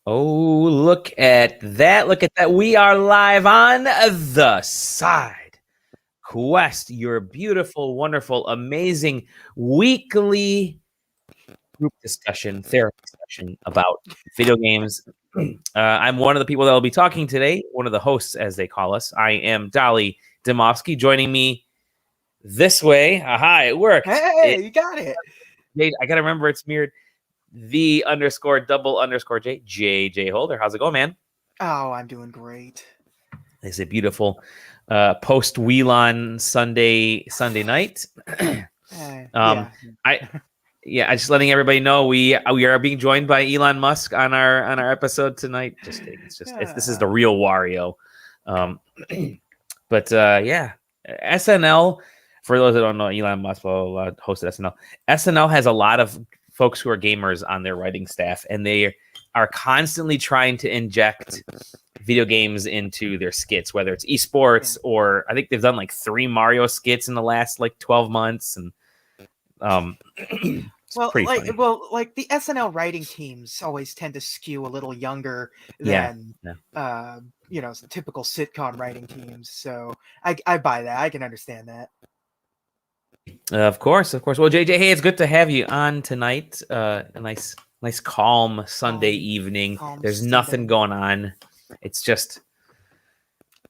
Oh, look at that. Look at that. We are live on the SideQuest, your beautiful, wonderful, amazing weekly group discussion, therapy session about video games. I'm one of the people that will be talking today, one of the hosts, as they call us. I am Dolly Demofsky. Joining me this way. Aha, it worked. Hey, you got it. I got to remember it's mirrored. _double_J, JJ Holder. How's it going, man? Oh, I'm doing great. It's a beautiful post Welon Sunday night. I just letting everybody know we are being joined by Elon Musk on our episode tonight. Just kidding. This is the real Wario. But SNL. For those that don't know, Elon Musk hosted SNL. SNL has a lot of folks who are gamers on their writing staff, and they are constantly trying to inject video games into their skits, whether it's esports or I think they've done like 3 Mario skits in the last like 12 months. And the SNL writing teams always tend to skew a little younger than some typical sitcom writing teams. So I buy that. I can understand that. Of course. Well, JJ, hey, it's good to have you on tonight. A nice calm Sunday evening. There's nothing going on. It's just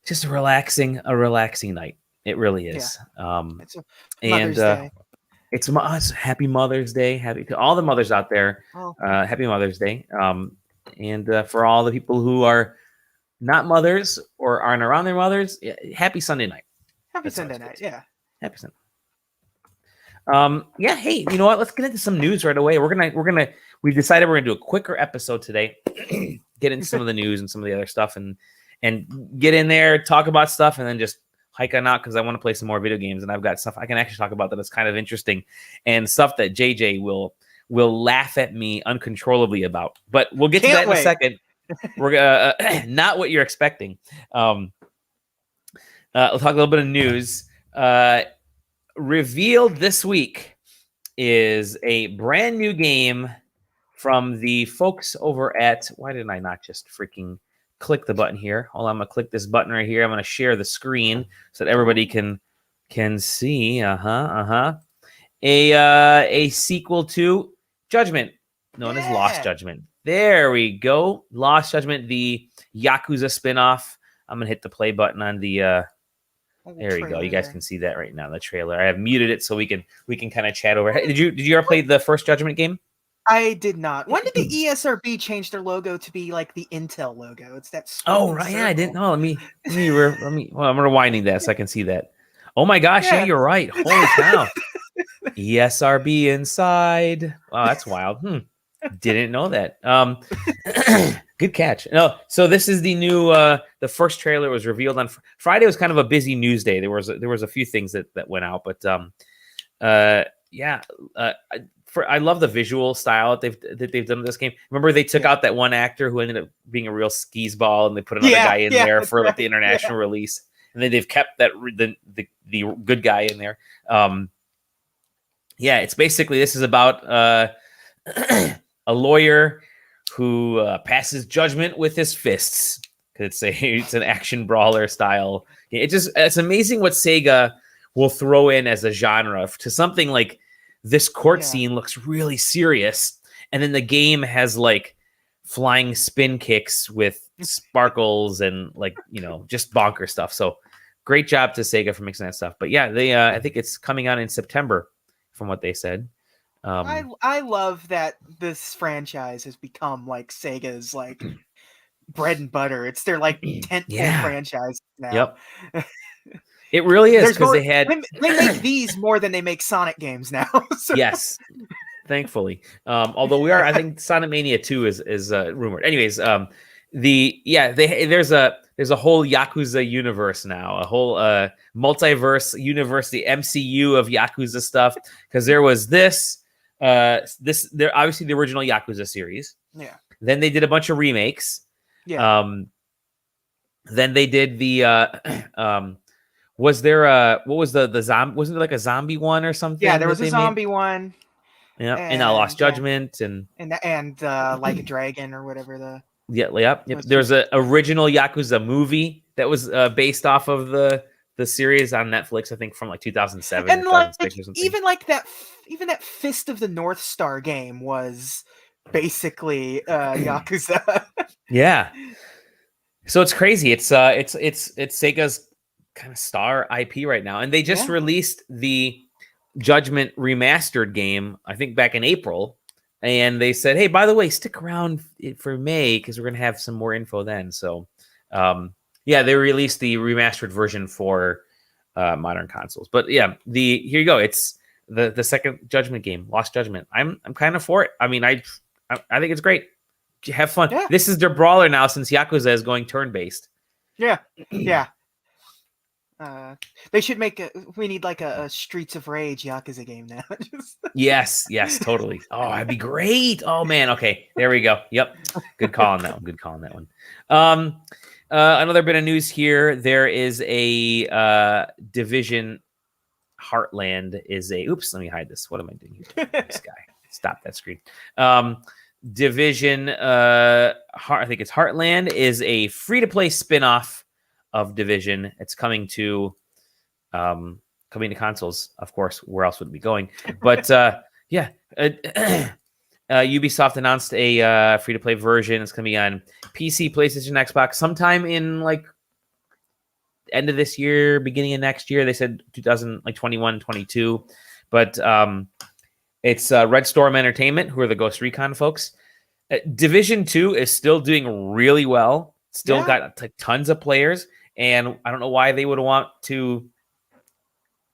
a relaxing night. It really is. It's Mother's Day. It's Happy Mother's Day. Happy to all the mothers out there. Happy Mother's Day. And for all the people who are not mothers or aren't around their mothers, happy Sunday night. Happy Sunday night. Yeah. Happy Sunday. Hey, you know what? Let's get into some news right away. We've decided we're gonna do a quicker episode today. Get into some of the news and some of the other stuff, and get in there, talk about stuff, and then just hike on out because I want to play some more video games, and I've got stuff I can actually talk about that is kind of interesting and stuff that JJ will laugh at me uncontrollably about. But we'll get to that in a second. We're not what you're expecting. We'll talk a little bit of news. Revealed this week is a brand new game from the folks over at, why didn't I not just freaking click the button here? Hold on, I'm gonna click this button right here. I'm gonna share the screen so that everybody can see. A sequel to Judgment, known as Lost Judgment. There we go. Lost Judgment, the Yakuza spinoff. I'm gonna hit the play button on the there you go. You guys can see that right now, the trailer. I have muted it so we can kind of chat over. Hey, did you ever play the first Judgment game? I did not. When did the ESRB change their logo to be like the Intel logo? It's that. Oh right, yeah, I didn't know. Let me. Well, I'm rewinding that so I can see that. Oh my gosh, yeah, you're right. Holy cow! ESRB inside. Wow, that's wild. Didn't know that. Good catch. No, so this is the new. The first trailer was revealed on Friday. Was kind of a busy news day. There was a few things that went out, but I love the visual style that they've done with this game. Remember, they took out that one actor who ended up being a real skis ball, and they put another guy in there for like the international release, and then they've kept that the good guy in there. It's basically this is about a lawyer who passes judgment with his fists. It's an action brawler style. It's amazing what Sega will throw in as a genre to something like this. Court scene looks really serious, and then the game has like flying spin kicks with sparkles and just bonker stuff. So great job to Sega for mixing that stuff. But yeah, they I think it's coming out in September from what they said. I love that this franchise has become like Sega's like bread and butter. It's their like tentpole franchise now. Yep. It really is because they make these more than they make Sonic games now. So. Yes, thankfully. Although I think Sonic Mania 2 is rumored. Anyways, there's a whole Yakuza universe now, a whole multiverse universe, the MCU of Yakuza stuff. Because there was there obviously the original Yakuza series. Yeah. Then they did a bunch of remakes. Yeah. Then they did the was there what was the zombie? Wasn't there like a zombie one or something? Yeah, there was a zombie one. Yeah, and Lost Judgment and Like a Dragon or whatever the Yep. There's an original Yakuza movie that was based off of the series on Netflix, I think from like 2007 And or like 2006 or something. even that Fist of the North Star game was basically Yakuza. Yeah. So it's crazy. It's Sega's kind of star IP right now, and they just released the Judgment remastered game, I think back in April, and they said, "Hey, by the way, stick around for May because we're gonna have some more info then." So, they released the remastered version for modern consoles. But yeah, here you go. It's the second Judgment game, Lost Judgment. I'm kind of for it. I mean, I think it's great. Have fun. Yeah. This is their brawler now since Yakuza is going turn-based. Yeah. They should make we need like a Streets of Rage Yakuza game now. Yes, totally. Oh, that'd be great. Oh man. Okay, there we go. Yep. Good call on that one. Another bit of news here. There is a Division Heartland is a. Oops. Let me hide this. What am I doing here? This guy. Stop that screen. Division. I think it's Heartland is a free-to-play spin-off of Division. It's coming to consoles, of course. Where else would it be going? But Ubisoft announced a free-to-play version. It's going to be on PC, PlayStation, Xbox sometime in like end of this year, beginning of next year. They said 2021, 22. But it's Red Storm Entertainment, who are the Ghost Recon folks. Division 2 is still doing really well. Still got tons of players. And I don't know why they would want to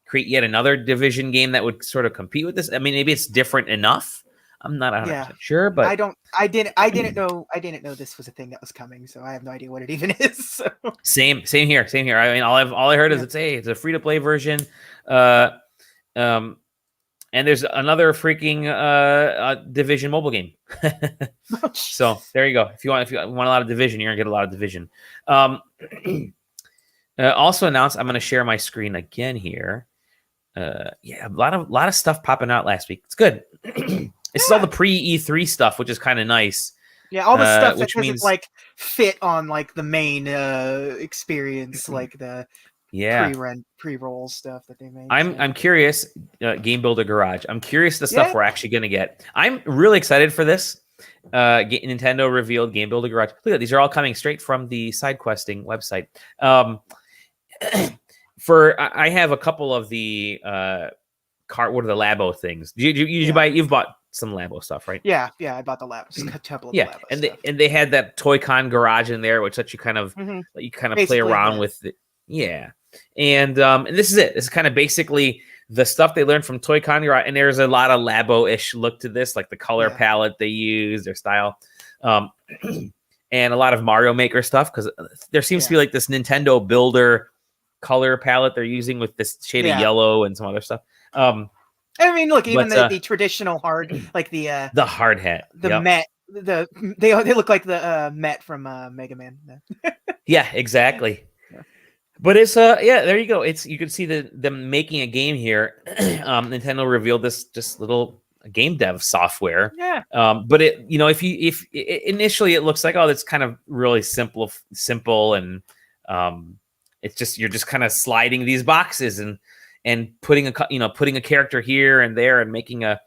create yet another Division game that would sort of compete with this. I mean, maybe it's different enough. I'm not 100% sure, but I didn't know this was a thing that was coming, so I have no idea what it even is. So. Same here. I mean, all I heard is it's a free to play version. And there's another freaking Division mobile game. So there you go. If you want a lot of Division, you're gonna get a lot of Division. Also announced, I'm going to share my screen again here. A lot of stuff popping out last week. It's good. This is all the pre-E3 stuff, which is kind of nice. Yeah, all the stuff that doesn't like fit on like the main experience, like the pre-roll stuff that they made. I'm curious. Game Builder Garage. I'm curious the stuff we're actually going to get. I'm really excited for this. Nintendo revealed Game Builder Garage. Look at these are all coming straight from the SideQuesting website. I have a couple of the what are the Labo things? You buy? You've bought some Labo stuff, right? Yeah, I bought the Labos. A couple of the Labos and they had that Toy-Con garage in there, which lets you kind of play around with it. Yeah, and this is it. This is kind of basically the stuff they learned from Toy-Con garage, and there's a lot of Labo-ish look to this, like the color palette they use, their style, and a lot of Mario Maker stuff because there seems to be like this Nintendo Builder color palette they're using with this shade of yellow and some other stuff. I mean, look, even the traditional hard, like the hard hat, the Met, they look like the Met from Mega Man. Yeah, exactly. But it's there you go. You can see them making a game here. Nintendo revealed this just little game dev software. Yeah. But it, if initially it looks like, oh, that's kind of really simple and it's just you're just kind of sliding these boxes and putting a character here and there and making a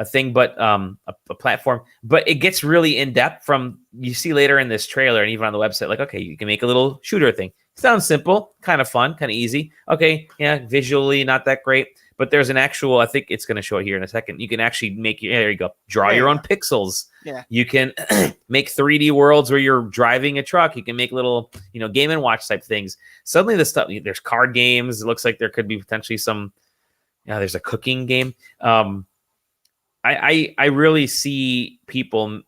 thing, but a platform. But it gets really in depth from you see later in this trailer and even on the website, like, okay, you can make a little shooter thing. Sounds simple, kind of fun, kind of easy. Okay, yeah, visually not that great, but there's an actual, I think it's going to show it here in a second. You can actually make there you go, draw your own pixels. Yeah. You can make 3D worlds where you're driving a truck. You can make little, Game and Watch type things. Suddenly the stuff, there's card games. It looks like there could be potentially some, there's a cooking game. I really see people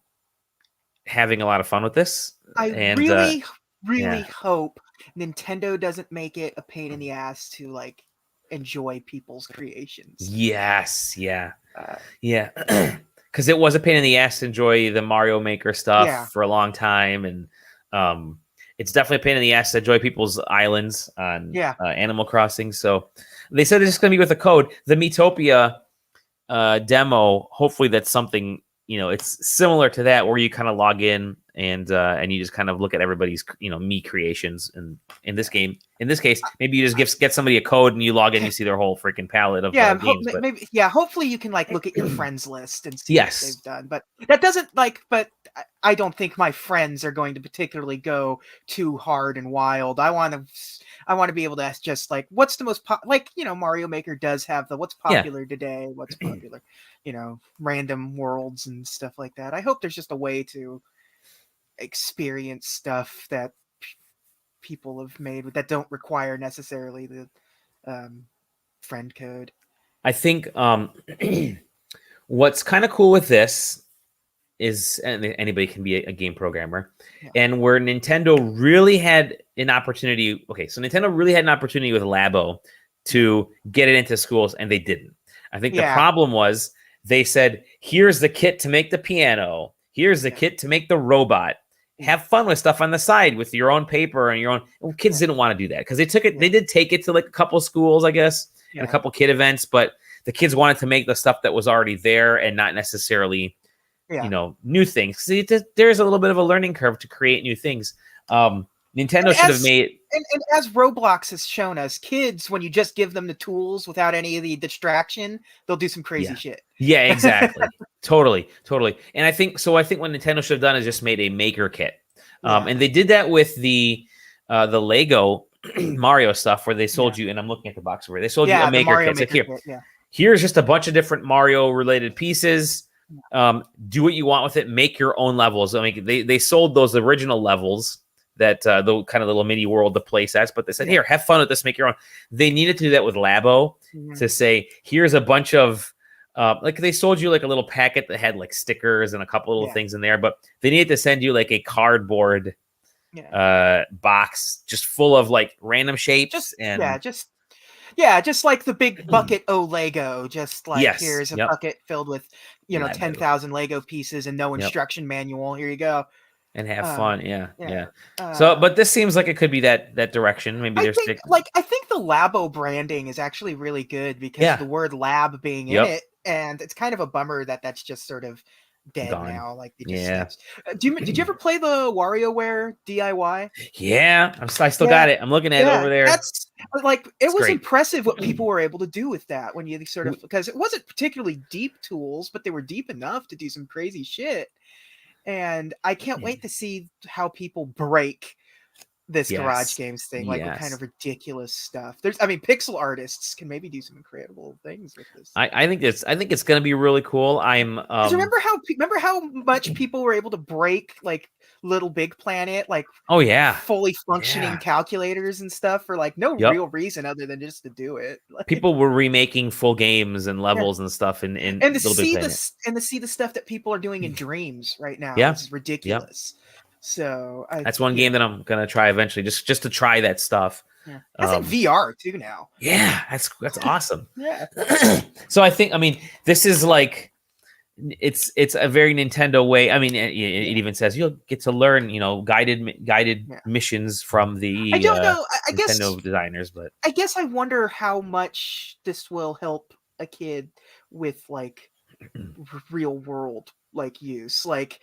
having a lot of fun with this. I really hope Nintendo doesn't make it a pain in the ass to like enjoy people's creations. Yes, yeah. Because it was a pain in the ass to enjoy the Mario Maker stuff for a long time, and it's definitely a pain in the ass to enjoy people's islands on Animal Crossing. So they said it's just going to be with a code. The Miitopia demo, hopefully that's something, it's similar to that where you kind of log in and you just kind of look at everybody's me creations. And in this case, maybe you just get somebody a code and you log in, you see their whole freaking palette of games. But maybe hopefully you can like look at your friends list and see what they've done. But that doesn't but I don't think my friends are going to particularly go too hard and wild. I want to be able to ask just like what's the most Mario Maker does have the what's popular today, what's popular, random worlds and stuff like that. I hope there's just a way to experience stuff that people have made that don't require necessarily the friend code. I think what's kind of cool with this is anybody can be a game programmer, and where Nintendo really had an opportunity. Okay, so Nintendo really had an opportunity with Labo to get it into schools, and they didn't. I think the problem was they said, "Here's the kit to make the piano. Here's the kit to make the robot. Have fun with stuff on the side with your own paper and your own." Well, kids didn't want to do that because they took it. They did take it to like a couple schools, I guess, and a couple kid events, but the kids wanted to make the stuff that was already there and not necessarily, new things. See, there's a little bit of a learning curve to create new things. Nintendo should have made. And as Roblox has shown us, kids, when you just give them the tools without any of the distraction, they'll do some crazy shit. Yeah, exactly. Totally. And I think what Nintendo should have done is just made a maker kit. And they did that with the Lego Mario stuff where they sold you, and I'm looking at the box where they sold you a maker kit. It's like, here's just a bunch of different Mario related pieces. Do what you want with it. Make your own levels. I mean, they sold those original levels that the kind of little mini world to play sets, but they said, here, have fun with this, make your own. They needed to do that with Labo to say, here's a bunch of like they sold you like a little packet that had like stickers and a couple little things in there, but they needed to send you like a cardboard box just full of like random shapes just like the big bucket Lego, just like here's a bucket filled with 10,000 Lego pieces and no instruction manual. Here you go. And have fun, So, but this seems like it could be that direction. Maybe I think the Labo branding is actually really good because of the word lab being in it, and it's kind of a bummer that that's just sort of dead now. Like, did you ever play the WarioWare DIY? Yeah, I still got it. I'm looking at it over there. That's like it was impressive what people were able to do with that when you sort of because it wasn't particularly deep tools, but they were deep enough to do some crazy shit. And I can't wait to see how people break this Garage Games thing, like what kind of ridiculous stuff. Pixel artists can maybe do some incredible things with this. I think it's going to be really cool. Remember how much people were able to break like Little Big Planet, like fully functioning calculators and stuff for like no real reason other than just to do it. People were remaking full games and levels and stuff in and to Little see Big Planet. To see the stuff that people are doing in Dreams right now is ridiculous. So that's one game that I'm gonna try eventually, just to try that stuff. That's in VR too now. Yeah, that's awesome. So I think this is like it's a very Nintendo way. I mean, it even says you'll get to learn, guided missions from the I don't know. I Nintendo guess designers, but I guess I wonder how much this will help a kid with like real world like use, like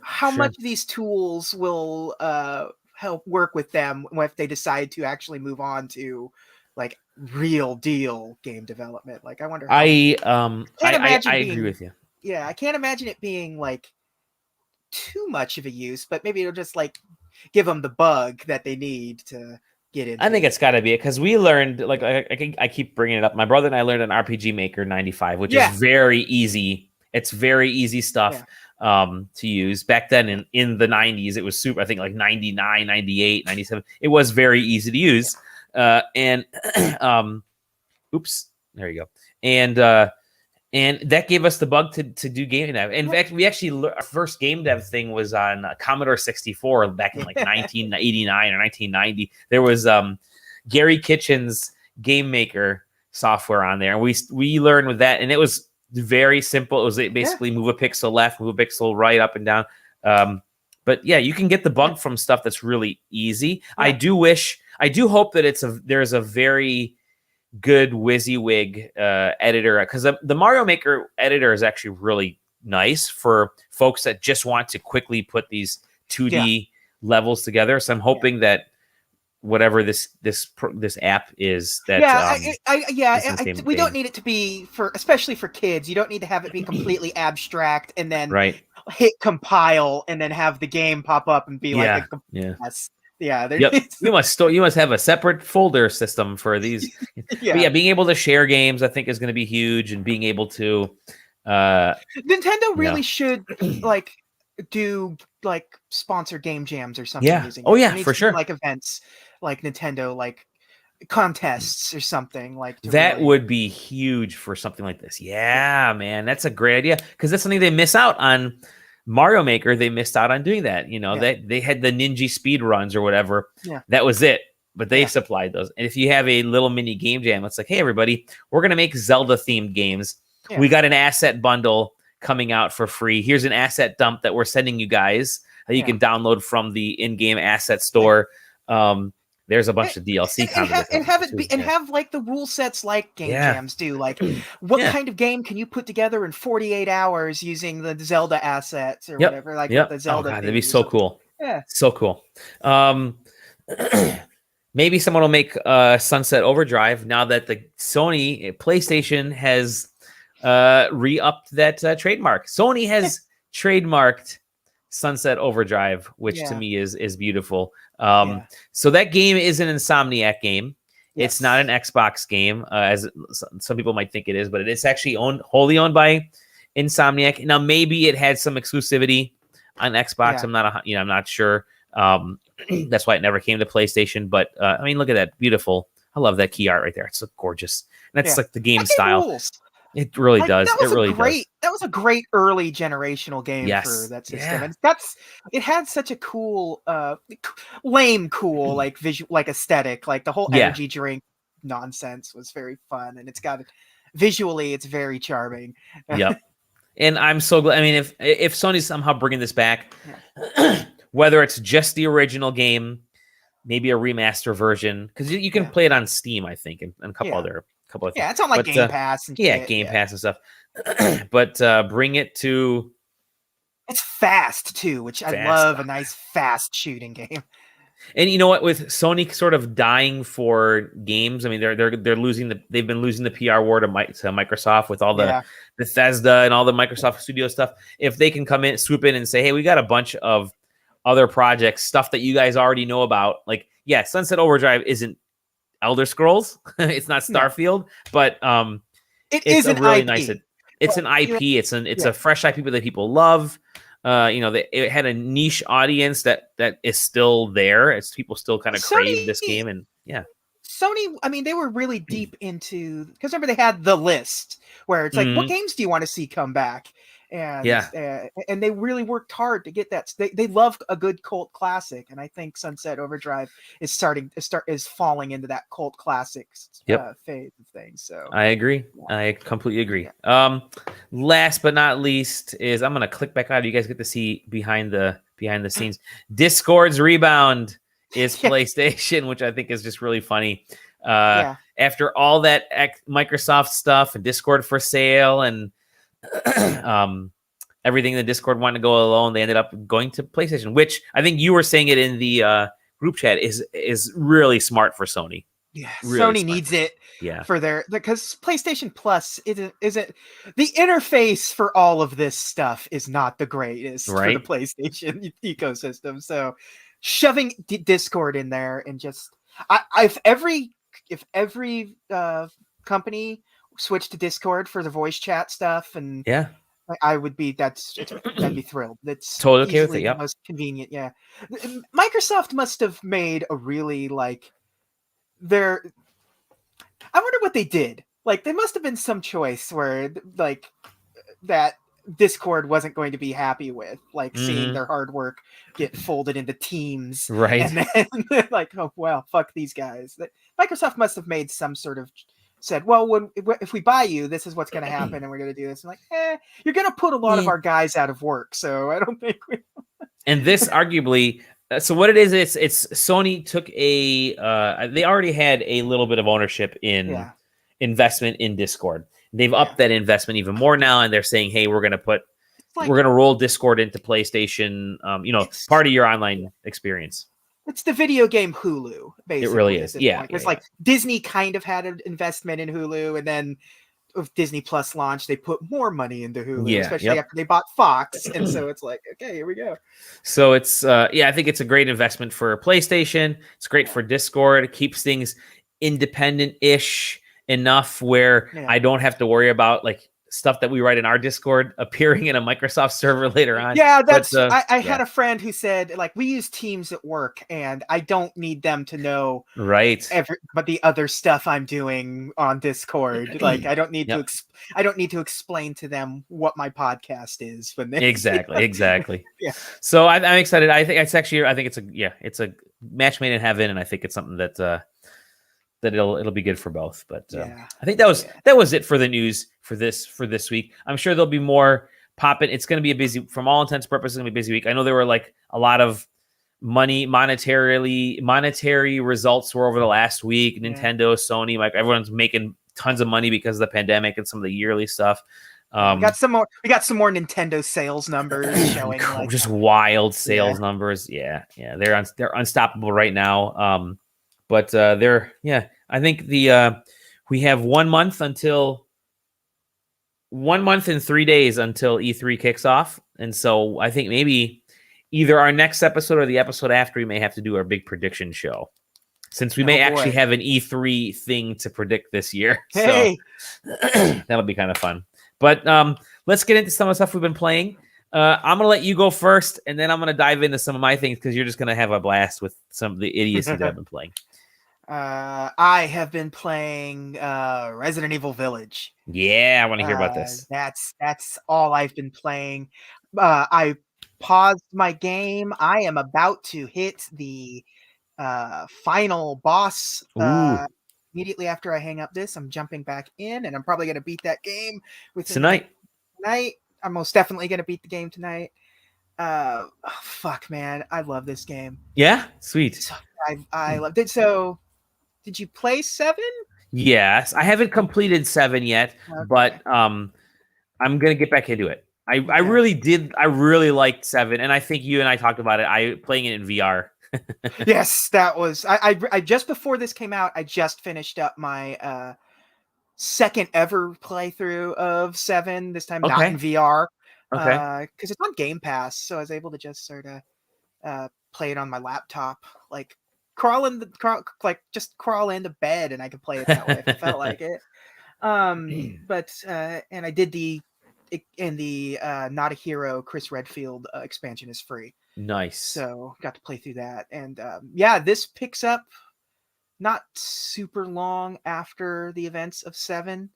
how much these tools will help work with them if they decide to actually move on to like real deal game development. Like I wonder. I agree with you. Yeah, I can't imagine it being like too much of a use, but maybe it'll just like give them the bug that they need to get in. I think it's got to be it because we learned, like I keep bringing it up. My brother and I learned an RPG Maker 95, which is very easy. It's very easy stuff to use. Back then in the 90s, it was super. I think like 99, 98, 97. It was very easy to use. Oops, there you go. And that gave us the bug to do game dev. In fact, we actually our first game dev thing was on Commodore 64 back in like 1989 or 1990. There was Gary Kitchen's Game Maker software on there, and we learned with that, and it was very simple. It was basically move a pixel left, move a pixel right, up and down. But yeah, you can get the bug from stuff that's really easy. I do hope that there's a very good WYSIWYG editor, because the Mario Maker editor is actually really nice for folks that just want to quickly put these 2D levels together. So I'm hoping that whatever this app is, that we don't need it to be especially for kids. You don't need to have it be completely abstract and then hit compile and then have the game pop up and be like a mess. Yeah. You must have a separate folder system for these. But being able to share games, I think, is going to be huge, and being able to Nintendo really should like do like sponsored game jams or something. For sure. Like events like Nintendo, like contests or something like that would be huge for something like this. Man, that's a great idea, because that's something they miss out on. Mario Maker, they missed out on doing that. They had the ninja speed runs or whatever. That was it. But they supplied those. And if you have a little mini game jam, it's like, hey, everybody, we're going to make Zelda themed games. We got an asset bundle coming out for free. Here's an asset dump that we're sending you guys that you can download from the in-game asset store. There's a bunch of DLC content. And have like the rule sets like game jams do. Like, what kind of game can you put together in 48 hours using the Zelda assets or whatever? Like the Zelda. That'd be so cool. Yeah, so cool. Maybe someone will make Sunset Overdrive now that the Sony PlayStation has re-upped that trademark. Sony has trademarked Sunset Overdrive, which to me is beautiful. So that game is an Insomniac game. It's not an Xbox game, as some people might think it is, but it is actually wholly owned by Insomniac. Now, maybe it had some exclusivity on Xbox. I'm not sure. That's why it never came to PlayStation. But I mean, look at that, beautiful. I love that key art right there. It's so gorgeous. And that's like the game style. Rules. It really does. It really does. That was a great early generational game for that system. And it had such a cool, cool, like visual, like aesthetic. Like the whole energy drink nonsense was very fun, and visually, it's very charming. Yep. And I'm so glad. I mean, if Sony's somehow bringing this back, whether it's just the original game, maybe a remaster version, because you can play it on Steam, I think, and a couple other. It's on like Game Pass and Game Pass and stuff. But bring it to. It's fast too, which I love. A nice fast shooting game. And you know what? With Sony sort of dying for games, I mean they've been losing the PR war to Microsoft with all the Bethesda and all the Microsoft Studio stuff. If they can swoop in and say, hey, we got a bunch of other projects, stuff that you guys already know about. Like, Sunset Overdrive isn't Elder Scrolls. It's not Starfield, but it's a really nice. It's an IP. It's a fresh IP that people love. It had a niche audience that is still there. It's people still kind of crave this game, and Sony. I mean, they were really deep into, because remember they had the list where it's like, what games do you want to see come back? And and they really worked hard to get that. They love a good cult classic, and I think Sunset Overdrive is falling into that cult classics phase of things. So I agree. I completely agree. Last but not least is, I'm gonna click back out. You guys get to see behind the scenes. Discord's rebound is PlayStation, which I think is just really funny. After all that Microsoft stuff and Discord for sale and everything the Discord wanted to go alone, they ended up going to PlayStation, which I think you were saying it in the group chat is really smart for Sony. Yeah, really Sony needs it for because PlayStation Plus isn't the interface for all of this stuff is not the greatest for the PlayStation ecosystem. So shoving Discord in there and just if every company switch to Discord for the voice chat stuff, and I would be I'd be thrilled. That's totally okay with it. The most convenient. Microsoft must have made a really I wonder what they did. Like, there must have been some choice where that Discord wasn't going to be happy with, seeing their hard work get folded into teams, right? And then oh well, fuck these guys. Microsoft must have made some sort of said, well, if we buy you, this is what's going to happen, and we're going to do this. I'm like, you're going to put a lot of our guys out of work, so I don't think we. And this arguably, so what it is, it's Sony took they already had a little bit of ownership in investment in Discord. They've upped that investment even more now, and they're saying, hey, we're going to put like, we're gonna roll Discord into PlayStation. Part of your online experience. It's the video game Hulu, basically. It really is. Yeah. It's like Disney kind of had an investment in Hulu, and then if Disney Plus launched, they put more money into Hulu, especially after they bought Fox. And so it's like, okay, here we go. So it's I think it's a great investment for PlayStation. It's great for Discord. It keeps things independent-ish enough where I don't have to worry about like stuff that we write in our Discord appearing in a Microsoft server later on. Yeah, I had a friend who said, like, we use Teams at work, and I don't need them to know but the other stuff I'm doing on Discord. Like, I don't need to explain to them what my podcast is when they exactly. Yeah. So I'm excited. I think it's a match made in heaven, and I think it's something that it'll be good for both. But I think that was it for the news for this week. I'm sure there'll be more popping. It's going to be a busy, from all intents and purposes, it's going to be a busy week. I know there were like a lot of monetary results were over the last week. Nintendo, Sony, like everyone's making tons of money because of the pandemic and some of the yearly stuff. We got some more Nintendo sales numbers showing just wild sales numbers. Yeah. They're unstoppable right now. But I think we have 1 month until 1 month and 3 days until E3 kicks off. And so I think maybe either our next episode or the episode after, we may have to do our big prediction show, since we may actually have an E3 thing to predict this year. Hey, so that'll be kind of fun. But let's get into some of the stuff we've been playing. I'm going to let you go first, and then I'm going to dive into some of my things because you're just going to have a blast with some of the idiocy that I've been playing. I have been playing Resident Evil Village. Yeah, I want to hear about this. That's all I've been playing. I paused my game. I am about to hit the final boss. Immediately after I hang up this, I'm jumping back in, and I'm probably going to beat that game tonight. I'm most definitely going to beat the game tonight. Fuck, man, I love this game. Yeah, sweet. So, I loved it. So, did you play 7? Yes, I haven't completed 7 yet, but I'm gonna get back into it. I really did. I really liked 7, and I think you and I talked about it. Playing it in VR. Yes, that was. I just before this came out, I just finished up my second ever playthrough of 7. This time not in VR. Because it's on Game Pass, so I was able to just sort of play it on my laptop, like crawl into bed, and I could play it that way if I felt like it. But and I did the Not a Hero Chris Redfield expansion is free. Nice. So got to play through that, and this picks up not super long after the events of 7.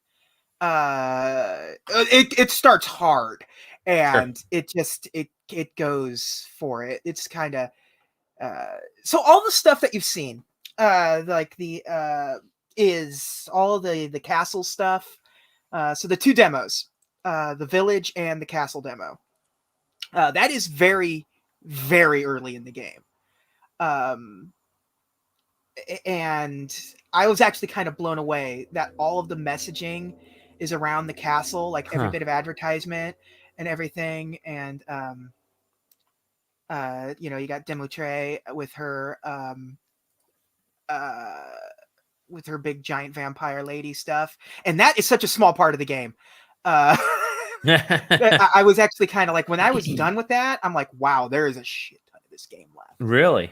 It starts hard, and it goes for it. It's kind of so all the stuff that you've seen, like is all of the castle stuff. So the 2 demos, the village and the castle demo, that is very, very early in the game. And I was actually kind of blown away that all of the messaging is around the castle, like every bit of advertisement and everything. And you got Demutre with her big giant vampire lady stuff, and that is such a small part of the game. I was actually kind of like, when I was done with that, I'm like, wow, there is a shit ton of this game left. Really?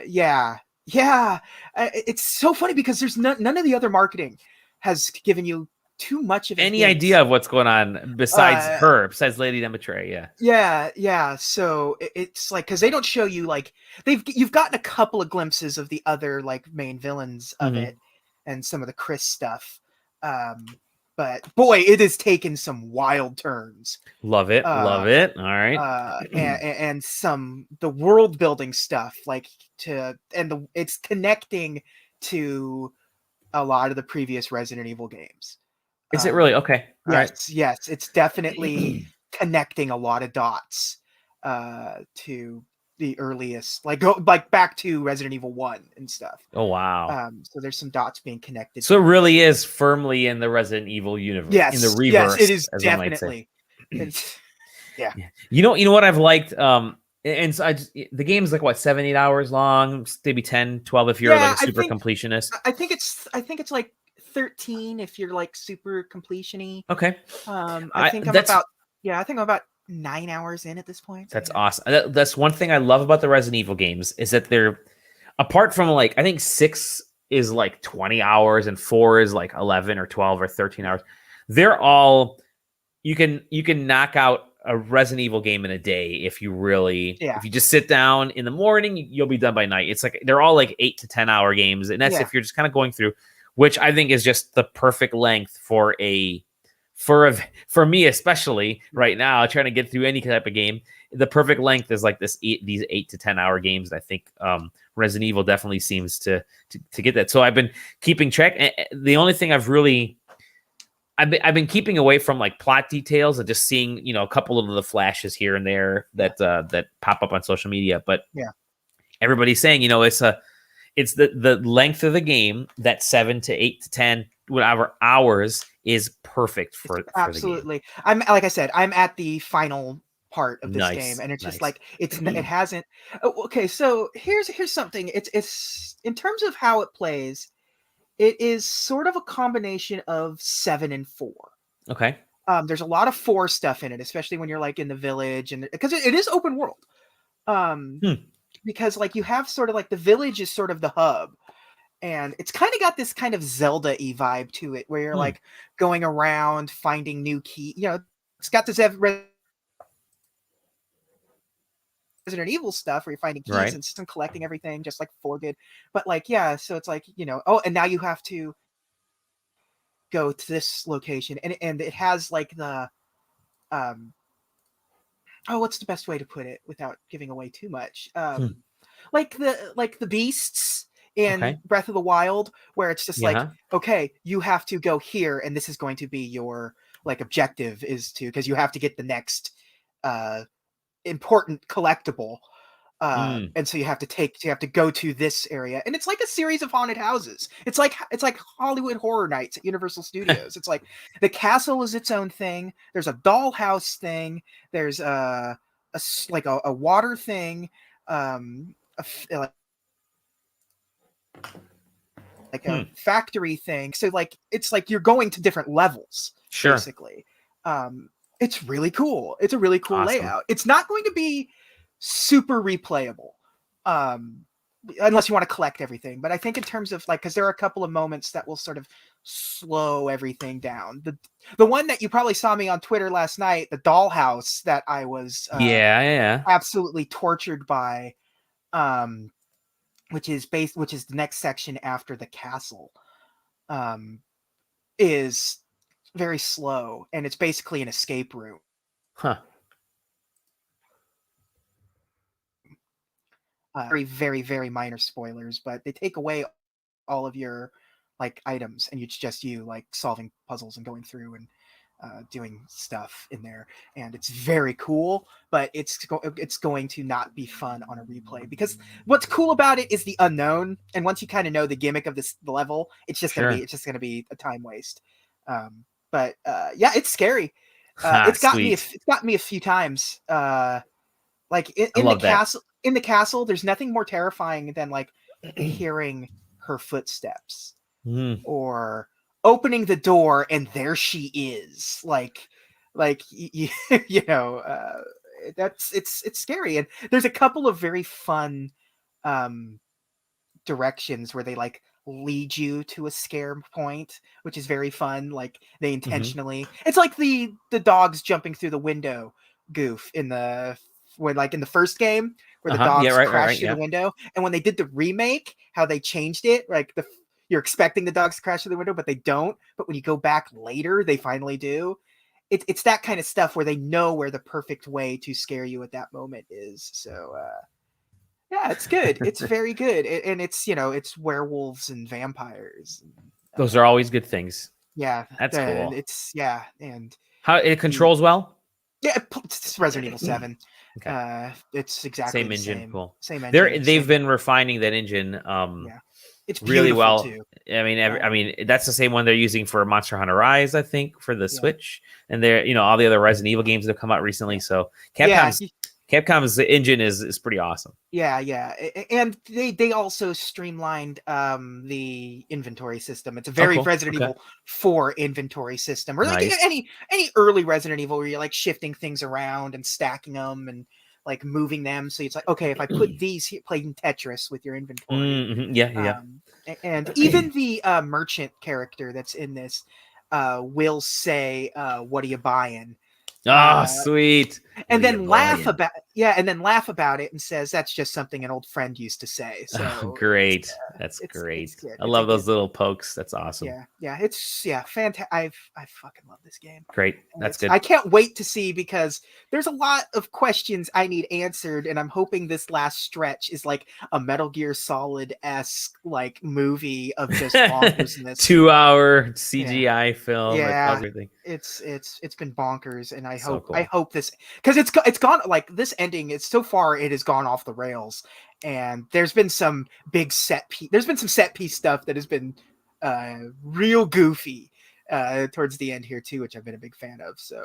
Yeah. It's so funny because there's none of the other marketing has given you too much of any idea of what's going on besides Lady Demetre. Yeah. So it's like, because they don't show you, like, you've gotten a couple of glimpses of the other like main villains of it and some of the Chris stuff. But boy, it has taken some wild turns. Love it. All right. And the world building stuff, like it's connecting to a lot of the previous Resident Evil games. Is it really? Okay. Yes, it's definitely connecting a lot of dots to the earliest, like back to Resident Evil 1 and stuff. Oh wow. So there's some dots being connected. So it really is firmly in the Resident Evil universe. Yes. In the reverse. Yes, it is definitely. Yeah. You know what I've liked. And so the game is like what 7-8 hours long, maybe 10, 12 if you're like a super completionist. I think it's like 13 if you're like super completion-y. Okay. I think I'm about 9 hours in at this point. That's awesome. That's one thing I love about the Resident Evil games is that they're, apart from like, I think 6 is like 20 hours and 4 is like 11 or 12 or 13 hours. They're all, you can knock out a Resident Evil game in a day if you really, if you just sit down in the morning, you'll be done by night. It's like, they're all like 8 to 10 hour games. And that's if you're just kind of going through, which I think is just the perfect length for me, especially right now, trying to get through any type of game. The perfect length is like these 8 to 10 hour games. I think Resident Evil definitely seems to get that. So I've been keeping track. The only thing I've been keeping away from like plot details and just seeing, a couple of the flashes here and there that pop up on social media. But everybody's saying, it's the length of the game, that 7 to 8 to 10 whatever hours is perfect for absolutely. For the game. Like I said, I'm at the final part of this game, and it's just like it hasn't. Okay, so here's something. It's in terms of how it plays, it is sort of a combination of 7 and 4. Okay. There's a lot of 4 stuff in it, especially when you're like in the village, and because it is open world. Because like you have sort of like the village is sort of the hub. And it's kind of got this kind of Zelda-y vibe to it, where you're like going around finding new keys. It's got this Resident Evil stuff where you're finding keys and collecting everything, just like Forged. But like, so it's like, and now you have to go to this location, and it has like the what's the best way to put it without giving away too much? Like the beasts in Breath of the Wild, where it's just like, okay, you have to go here, and this is going to be your like objective is to, because you have to get the next important collectible, and so you have to go to this area, and it's like a series of haunted houses. It's like Hollywood Horror Nights at Universal Studios. It's like the castle is its own thing. There's a dollhouse thing. There's a water thing. Like a factory thing. So like it's like you're going to different levels, basically. It's really cool. It's a really cool layout. It's not going to be super replayable, unless you want to collect everything. But I think in terms of like, because there are a couple of moments that will sort of slow everything down. The one that you probably saw me on Twitter last night, the dollhouse that I was absolutely tortured by, which is the next section after the castle, is very slow, and it's basically an escape room. Very, very, very minor spoilers, but they take away all of your like items, and it's just you like solving puzzles and going through and doing stuff in there, and it's very cool. But it's going to not be fun on a replay, because what's cool about it is the unknown, and once you kind of know the gimmick of the level, it's just gonna be a time waste. But it's scary. It's got me a few times. Like in the castle. In the castle, there's nothing more terrifying than like hearing her footsteps or opening the door and there she is. It's scary. And there's a couple of very fun directions where they like lead you to a scare point, which is very fun. Like they intentionally, it's like the dogs jumping through the window goof in the first game, where the dogs crash through the window. And when they did the remake, how they changed it, like you're expecting the dogs to crash through the window, but they don't. But when you go back later, they finally do. It's that kind of stuff where they know where the perfect way to scare you at that moment is. So it's good. It's very good. And it's, it's werewolves and vampires. Those are always good things. Yeah. That's cool. And how it controls well? Yeah, it's Resident Evil 7. Okay. It's exactly same the engine. Same. Cool. Same engine. They've been refining that engine. It's really well. too. I mean, that's the same one they're using for Monster Hunter Rise, I think, for the Switch, and they're all the other Resident Evil games that have come out recently. So Capcom's engine is pretty awesome. Yeah, and they also streamlined the inventory system. It's a very Resident Evil 4 inventory system, or like any early Resident Evil where you're like shifting things around and stacking them and like moving them. So it's like, okay, if I put these here, playing Tetris with your inventory. And even the merchant character that's in this will say, "What are you buying?" Sweet. And then laugh about it and says that's just something an old friend used to say. So great. That's great. I love those little pokes. That's awesome. It's fantastic. I fucking love this game. Great. That's good. I can't wait to see, because there's a lot of questions I need answered, and I'm hoping this last stretch is like a Metal Gear Solid-esque like movie of just bonkersness. 2-hour CGI film. Yeah, it's been bonkers, and I hope this, because it's gone like this ending. It's so far it has gone off the rails, and there's been some big set piece stuff that has been real goofy towards the end here too, which I've been a big fan of. So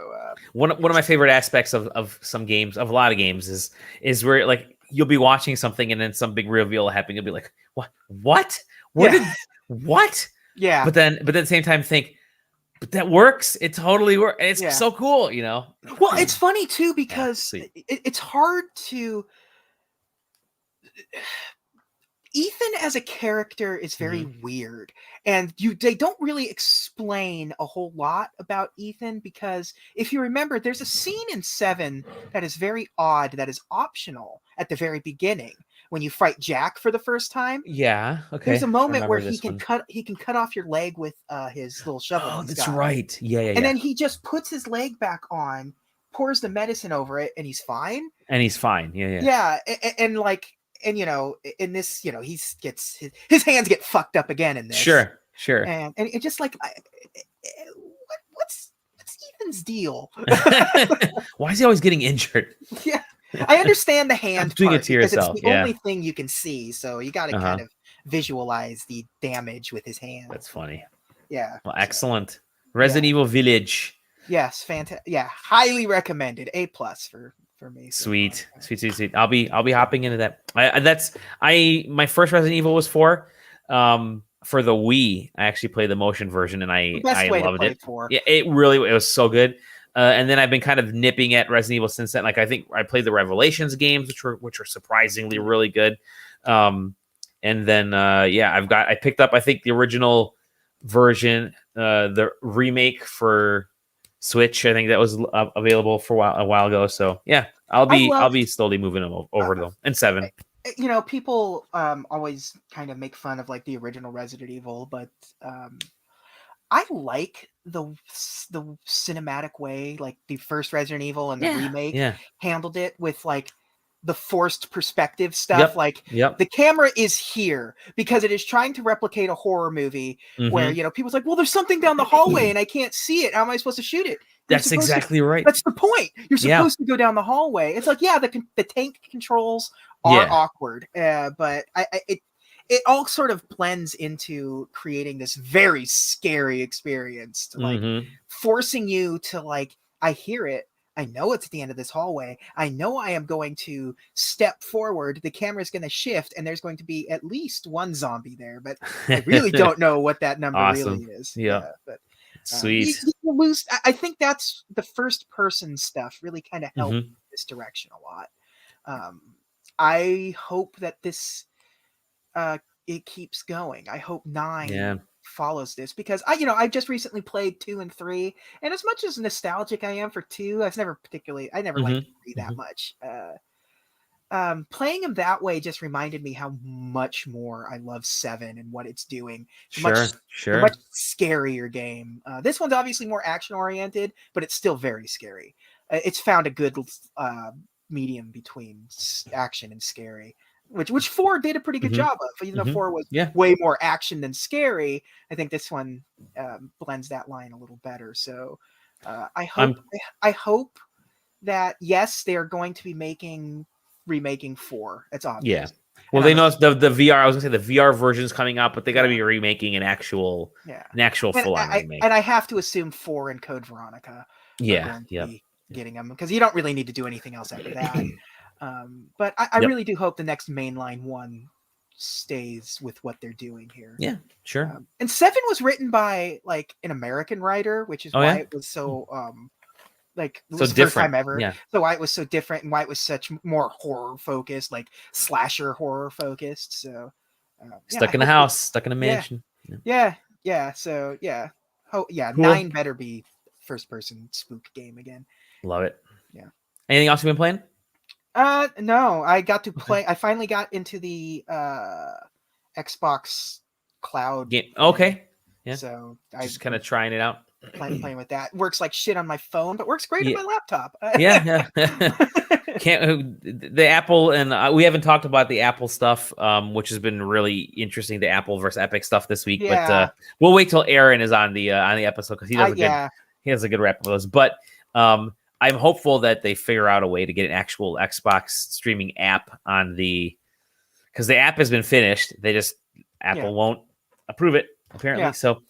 one of my favorite aspects of some games, of a lot of games, is where like you'll be watching something and then some big reveal will happen. You'll be like, what? What? Yeah. But then at the same time think, but that works. It totally works. It's so cool, Well, it's funny too, because it's hard to. Ethan as a character is very weird, and they don't really explain a whole lot about Ethan, because if you remember, there's a scene in 7 that is very odd, that is optional at the very beginning when you fight Jack for the first time. Yeah, okay. There's a moment where he can cut off your leg with his little shovel. Oh, that's right. Yeah. And then he just puts his leg back on, pours the medicine over it, and he's fine. Yeah, and like. And in this, he gets his hands get fucked up again in this. Sure. And it just like, what's Ethan's deal? Why is he always getting injured? Yeah, I understand the hand doing part, it to yourself. It's the only thing you can see, so you got to kind of visualize the damage with his hand. That's funny. Yeah. Well, excellent. Resident Evil Village. Yes, fantastic. Yeah, highly recommended. A+ for me. Sweet. I'll be hopping into that. My first Resident Evil was 4. For the Wii, I actually played the motion version, and I loved it. Yeah, it was so good. And then I've been kind of nipping at Resident Evil since then. Like, I think I played the Revelations games, which are surprisingly really good. And then I picked up, I think, the original version, the remake for Switch. I think that was available for a while ago. So yeah, I'll be slowly moving them over to them. And 7. People always kind of make fun of like the original Resident Evil, but I like the cinematic way like the first Resident Evil and the remake handled it, with like the forced perspective stuff. The camera is here because it is trying to replicate a horror movie where people's like, well, there's something down the hallway and I can't see it. How am I supposed to shoot it? That's exactly right. That's the point. You're supposed to go down the hallway. It's like, the tank controls are awkward, but it all sort of blends into creating this very scary experience, to like forcing you to like, I hear it. I know it's at the end of this hallway. I know I am going to step forward. The camera is going to shift, and there's going to be at least one zombie there, but I really don't know what that number really is. Yeah, but sweet. You lose. I think that's the first person stuff really kind of helped this direction a lot. I hope that this it keeps going. I hope 9 follows this, because I just recently played 2 and 3, and as much as nostalgic I am for 2, I never liked 3 that much. Playing them that way just reminded me how much more I love 7 and what it's doing. Much scarier game. This one's obviously more action oriented, but it's still very scary. It's found a good medium between action and scary, which 4 did a pretty good job of. Even though 4 was way more action than scary, I think this one blends that line a little better. So I hope that yes, they are going to be remaking 4. It's obvious. Well, they know the VR. I was gonna say the VR version is coming out, but they got to be remaking an actual full on remake. And I have to assume 4 and Code Veronica are going to be getting them, because you don't really need to do anything else after that. But I really do hope the next mainline one stays with what they're doing here. Yeah, sure. And 7 was written by like an American writer, which is why it was so like it was the first time ever. Yeah. So why it was so different and why it was such more horror focused, like slasher horror focused. So stuck in a house, stuck in a mansion. Yeah. So cool. 9 better be first person spook game again. Love it. Yeah. Anything else you've been playing? No, I got to play. I finally got into the Xbox Cloud game. Okay. Yeah. So I just kind of trying it out. Playing with that. Works like shit on my phone, but works great on my laptop. The Apple, and we haven't talked about the Apple stuff, which has been really interesting. The Apple versus Epic stuff this week, but we'll wait till Aaron is on the episode, because he does a good wrap of those. But I'm hopeful that they figure out a way to get an actual Xbox streaming app on because the app has been finished. Apple won't approve it apparently. So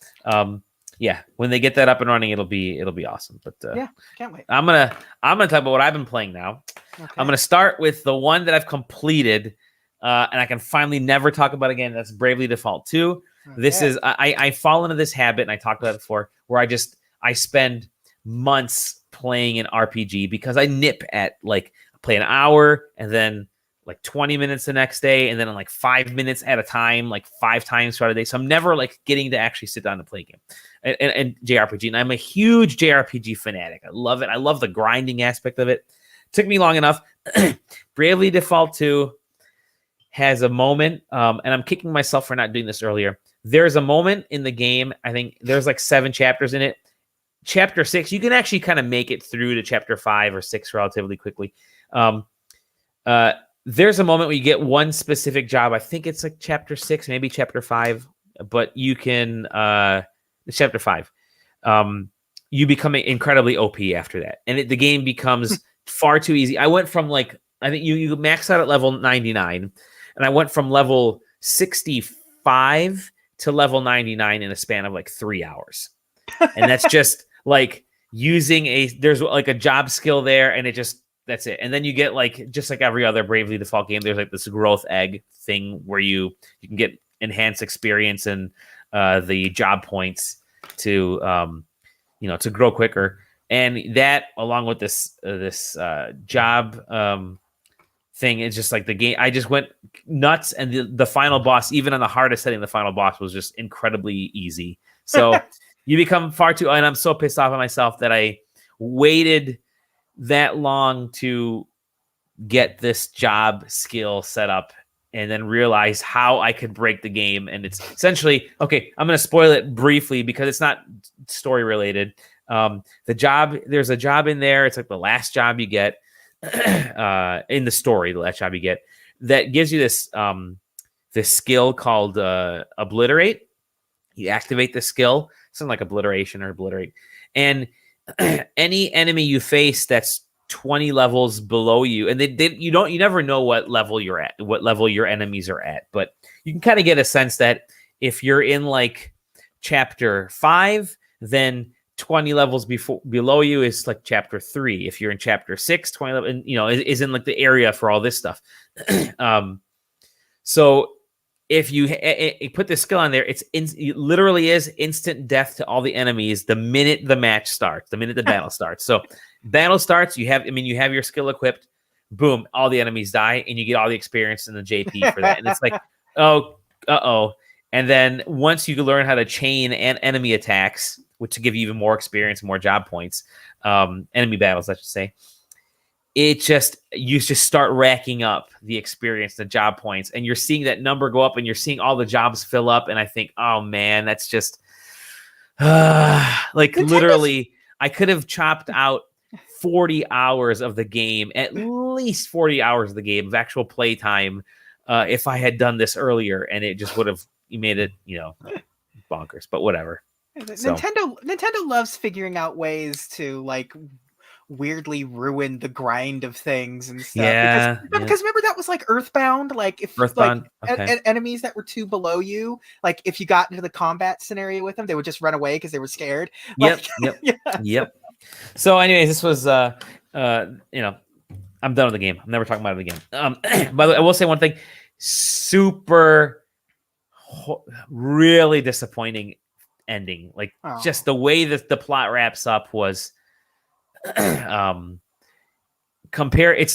when they get that up and running, it'll be awesome. But can't wait. I'm gonna talk about what I've been playing now. Okay. I'm gonna start with the one that I've completed, and I can finally never talk about again. That's Bravely Default 2. Okay. This is I fall into this habit, and I talked about it before, where I spend months playing an RPG, because I nip at like play an hour and then like 20 minutes the next day, and then like 5 minutes at a time, like 5 times throughout the day. So I'm never like getting to actually sit down and play a game and JRPG. And I'm a huge JRPG fanatic. I love it. I love the grinding aspect of it. Took me long enough. Bravely Default 2 has a moment, and I'm kicking myself for not doing this earlier. There's a moment in the game. I think there's like 7 chapters in it. Chapter 6, you can actually kind of make it through to chapter 5 or 6 relatively quickly. There's a moment where you get one specific job. I think it's like chapter 6, maybe chapter 5, but you can it's chapter 5. You become incredibly OP after that, and the game becomes far too easy. I went from I think you max out at level 99, and I went from level 65 to level 99 in a span of like 3 hours, and that's just like using there's like a job skill there, and that's it. And then you get just like every other Bravely Default game, there's like this growth egg thing where you can get enhanced experience and the job points to to grow quicker. And that, along with this job thing, is just like the game. I just went nuts, and the final boss, even on the hardest setting, the final boss was just incredibly easy. So you become far too, and I'm so pissed off at myself that I waited that long to get this job skill set up, and then realize how I could break the game. And it's essentially, okay, I'm going to spoil it briefly because it's not story related. There's a job in there. It's like the last job you get in the story, the last job you get, that gives you this skill called Obliterate. You activate the skill, something like obliteration or obliterate. And any enemy you face that's 20 levels below you, and you never know what level you're at, what level your enemies are at, but you can kind of get a sense that if you're in like chapter 5, then 20 levels below you is like chapter 3. If you're in chapter 6, 20 levels, is in like the area for all this stuff. So if you put this skill on there, it literally is instant death to all the enemies the minute the match starts, the minute the battle starts. So battle starts, you have your skill equipped, boom, all the enemies die, and you get all the experience in the JP for that. And it's like, uh-oh. And then once you learn how to chain enemy attacks, which to give you even more experience, more job points, enemy battles, I should say, you just start racking up the experience, the job points, and you're seeing that number go up, and you're seeing all the jobs fill up. And I think, oh man, that's just literally, I could have chopped out 40 hours of the game, at least 40 hours of the game of actual play time, if I had done this earlier, and it just would have made it, bonkers. But whatever. Nintendo loves figuring out ways to weirdly ruin the grind of things and stuff. Yeah, because remember that was like Earthbound. Like if Earthbound, okay. Enemies that were too below you, like if you got into the combat scenario with them, they would just run away because they were scared. Yep, Like, yep. So, anyways, this was I'm done with the game. I'm never talking about it again. By the way, I will say one thing: really disappointing ending. Like just the way that the plot wraps up was it's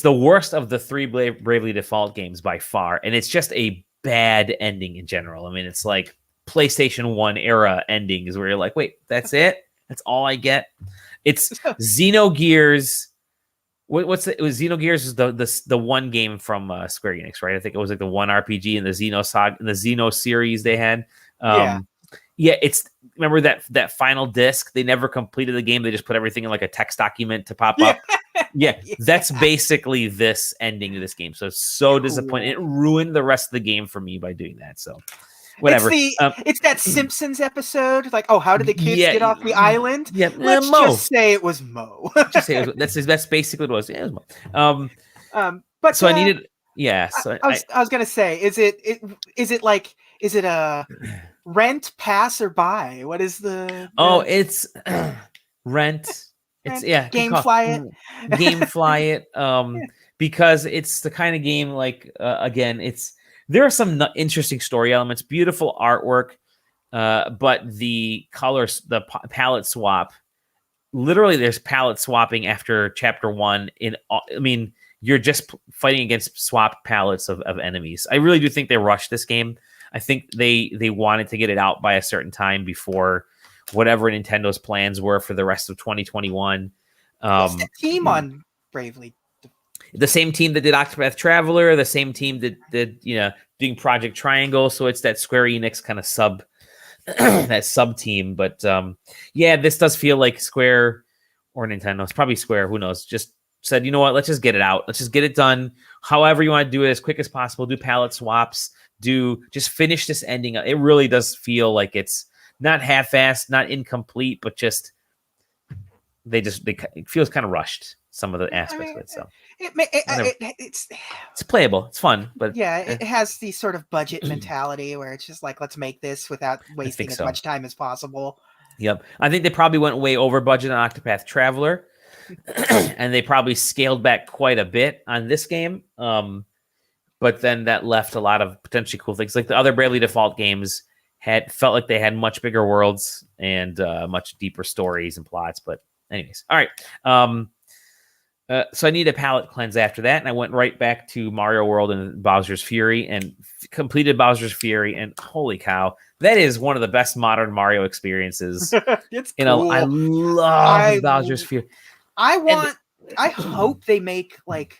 the worst of the 3 Bravely Default games by far, and it's just a bad ending in general. I mean, it's like PlayStation 1 era endings where you're like, wait, that's it? That's all I get? It's Xenogears. It was Xenogears is the one game from Square Enix, right? I think it was like the one RPG in the Xeno series they had. It's remember that final disc. They never completed the game. They just put everything in like a text document to pop up. Yeah, that's basically this ending to this game. So disappointing. It ruined the rest of the game for me by doing that. So whatever. It's that Simpsons episode. Like, oh, how did the kids get off the island? Yeah, let's just say it was Mo. Just say it was, that's basically what it was. Yeah, it was Mo. But so I needed. Yeah. So I was gonna say, is it a rent, pass, or buy? What is the? It's rent. It's Gamefly it. Gamefly it. Because it's the kind of game like again, there are some interesting story elements, beautiful artwork, but the colors, the palette swap. Literally, there's palette swapping after chapter 1. You're just fighting against swap palettes of enemies. I really do think they rushed this game. I think they wanted to get it out by a certain time before whatever Nintendo's plans were for the rest of 2021. What's the team on Bravely? The same team that did Octopath Traveler, the same team that did doing Project Triangle. So it's that Square Enix kind of sub team. But this does feel like Square or Nintendo. It's probably Square. Who knows? Just said, you know what? Let's just get it out. Let's just get it done. However you want to do it, as quick as possible. Do palette swaps. Just finish this ending. It really does feel like it's not half-assed, not incomplete, but just it feels kind of rushed. Some of the aspects of it. So it's playable. It's fun, but it has the sort of budget mentality where it's just like, let's make this without wasting as much time as possible. Yep. I think they probably went way over budget on Octopath Traveler, and they probably scaled back quite a bit on this game. But then that left a lot of potentially cool things. Like the other Bravely Default games felt like they had much bigger worlds and much deeper stories and plots. But anyways, all right. So I need a palate cleanse after that, and I went right back to Mario World and Bowser's Fury and completed Bowser's Fury, and holy cow, that is one of the best modern Mario experiences. It's cool. I love Bowser's Fury. I hope they make like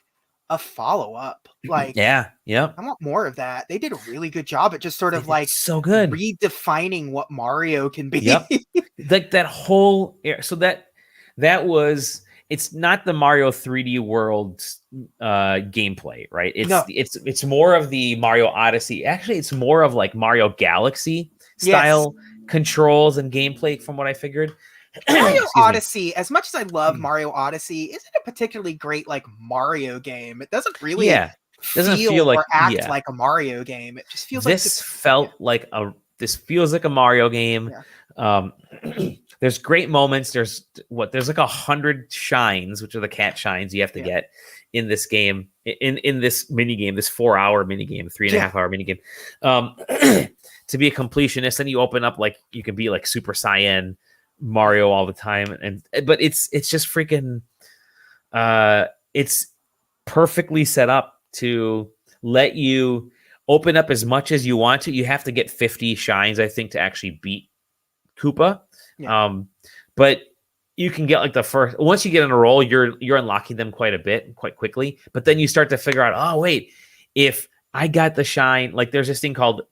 a follow-up. Like, I want more of that. They did a really good job at just sort of like so good redefining what Mario can be. Yep. Like that whole so that was. It's not the Mario 3D World gameplay, right? It's more of the Mario Odyssey. Actually, it's more of like Mario Galaxy style controls and gameplay, from what I figured. Mario Odyssey, as much as I love Mario Odyssey, isn't a particularly great like Mario game. It doesn't really feel like or act like a Mario game. It just feels this feels like a Mario game. Yeah. There's great moments. There's like 100 shines, which are the cat shines you have to get in this game, in this mini game, this 4-hour mini game, 3.5-hour mini game. To be a completionist, then you open up like you can be like Super Saiyan Mario all the time, but it's just freaking. It's perfectly set up to let you open up as much as you want to. You have to get 50 shines, I think, to actually beat Koopa. Yeah. But you can get like the first, once you get in a roll, you're unlocking them quite quickly. But then you start to figure out, oh wait, if I got the shine, like there's this thing called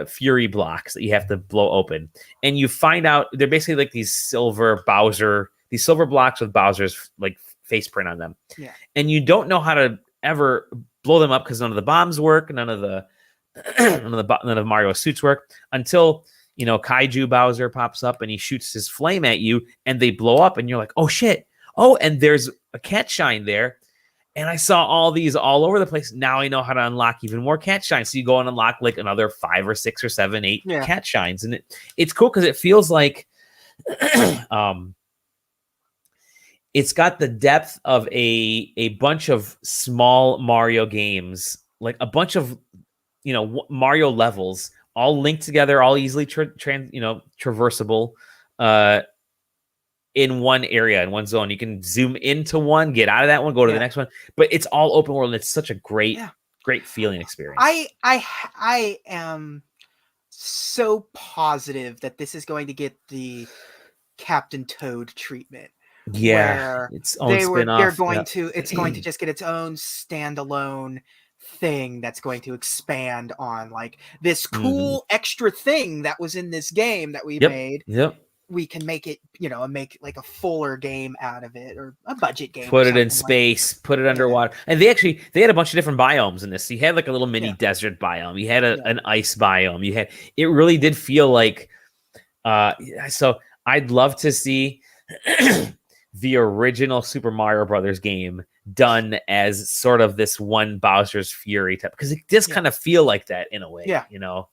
Fury blocks that you have to blow open, and you find out they're basically like these silver blocks with Bowser's like face print on them. Yeah. And you don't know how to ever blow them up because none of the bombs work, none of Mario's suits work until Kaiju Bowser pops up and he shoots his flame at you and they blow up and you're like, oh shit, oh, and there's a cat shine there. And I saw all these all over the place. Now I know how to unlock even more cat shines. So you go and unlock like another 5 or 6 or 7, 8 cat shines. And it's cool because it feels like it's got the depth of a bunch of small Mario games, like a bunch of, Mario levels all linked together, all easily traversable in one area, in one zone. You can zoom into one, get out of that one, go to the next one, but it's all open world, and it's such a great feeling experience. I am so positive that this is going to get the Captain Toad treatment. Yeah, it's going to just get its own standalone thing that's going to expand on like this cool extra thing that was in this game that we made. We can make it, make like a fuller game out of it, or a budget game. Put it in space, put it underwater. And they had a bunch of different biomes in this. You had like a little mini desert biome. You had an ice biome. It really did feel like, so I'd love to see the original Super Mario Brothers game done as sort of this one Bowser's Fury type, because it does kind of feel like that in a way. Oh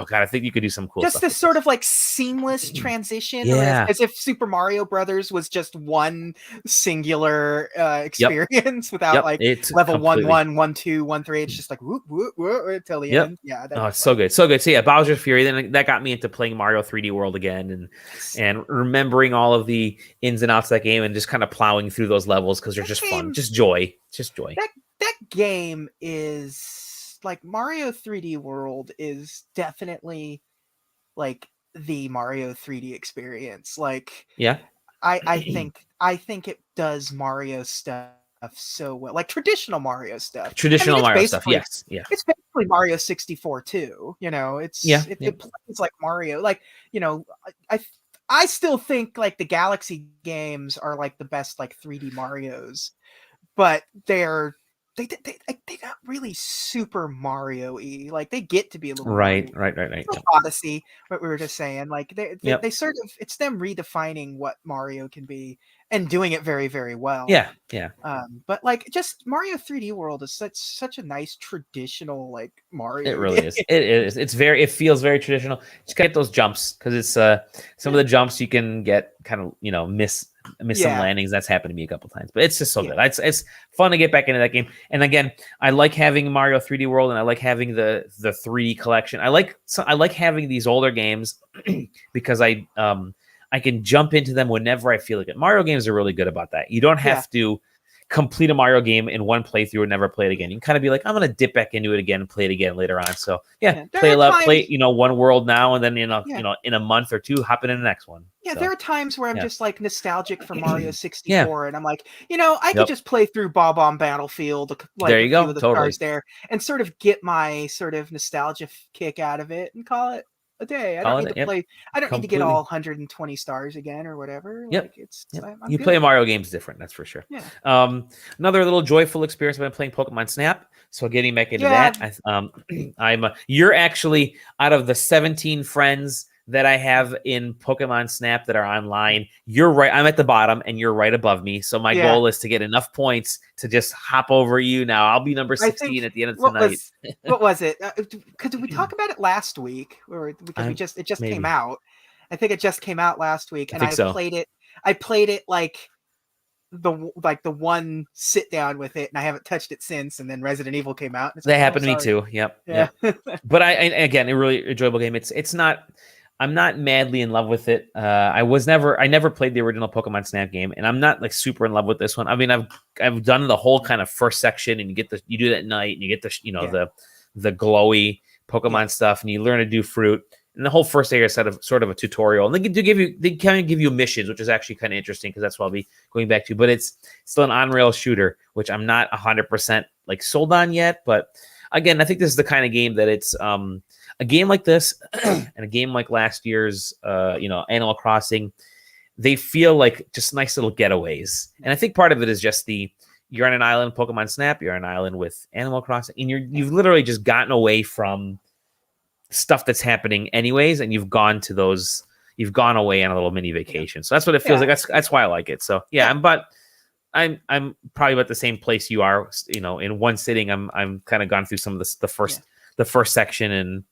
god, I think you could do some cool just stuff. Just this sort of like seamless transition, as if Super Mario Brothers was just one singular experience without like it's level completely. 1, 1, 1, 2, 1, 3. It's just like whoop whoop whoop until the end. It's so good, so good. So Bowser's Fury. Then that got me into playing Mario 3D World again, and remembering all of the ins and outs of that game, and just kind of plowing through those levels because they're just fun, just joy. That game is like Mario 3D World is definitely like the Mario 3D experience. Like, I think it does Mario stuff so well, like traditional Mario stuff. Yes, it's basically Mario 64 too. It plays like Mario. Like, I still think like the Galaxy games are like the best like 3D Marios, but they're not really Super Mario-y. Like they get to be a little right. Like Odyssey, what we were just saying. Like they sort of, it's them redefining what Mario can be and doing it very, very well. Yeah. But like just Mario 3D World is such a nice traditional like Mario. It really is. It is. It feels very traditional. Just get those jumps because it's some of the jumps you can get kind of miss some landings. That's happened to me a couple times, but it's just so good. It's fun to get back into that game. And again, I like having Mario 3D World, and I like having the 3D collection. I like having these older games because I can jump into them whenever I feel like it. Mario games are really good about that. You don't have to complete a Mario game in one playthrough and never play it again. You can kind of be like, I'm going to dip back into it again and play it again later on. So play one world now, and then in a month or two, hop into the next one. There are times where I'm just like nostalgic for Mario 64, and I'm like, I could just play through Bob on Battlefield, like there you go, the stars there, and sort of get my sort of nostalgia kick out of it and call it a day. I don't need to play. I don't need to get all 120 stars again or whatever. Like you play Mario games different, that's for sure. Another little joyful experience. I've been playing Pokemon Snap, so getting back into that. You're actually out of the 17 friends that I have in Pokemon Snap that are online. You're right. I'm at the bottom, and you're right above me. So my goal is to get enough points to just hop over you. Now I'll be number 16 at the end of tonight. What was it? Did we talk about it last week? Because it just came out. I think it just came out last week, and played it. I played it like the one sit down with it, and I haven't touched it since. And then Resident Evil came out. That happened to me too. Yep. But again, a really enjoyable game. It's not. I'm not madly in love with it. I never played the original Pokemon Snap game, and I'm not like super in love with this one. I mean, I've done the whole kind of first section, and you do that at night, and you get the glowy Pokemon stuff, and you learn to do fruit. And the whole first area is sort of a tutorial, and they kind of give you missions, which is actually kind of interesting because that's what I'll be going back to. But it's still an on-rail shooter, which I'm not 100% like sold on yet. But again, I think this is the kind of game that it's a game like this and a game like last year's, Animal Crossing, they feel like just nice little getaways. And I think part of it is just you're on an island, Pokemon Snap, you're on an island with Animal Crossing, and you've literally just gotten away from stuff that's happening anyways, and you've gone away on a little mini vacation. So that's what it feels like. That's why I like it. So but I'm probably about the same place you are. You know, in one sitting, I'm kind of gone through some of the first section, and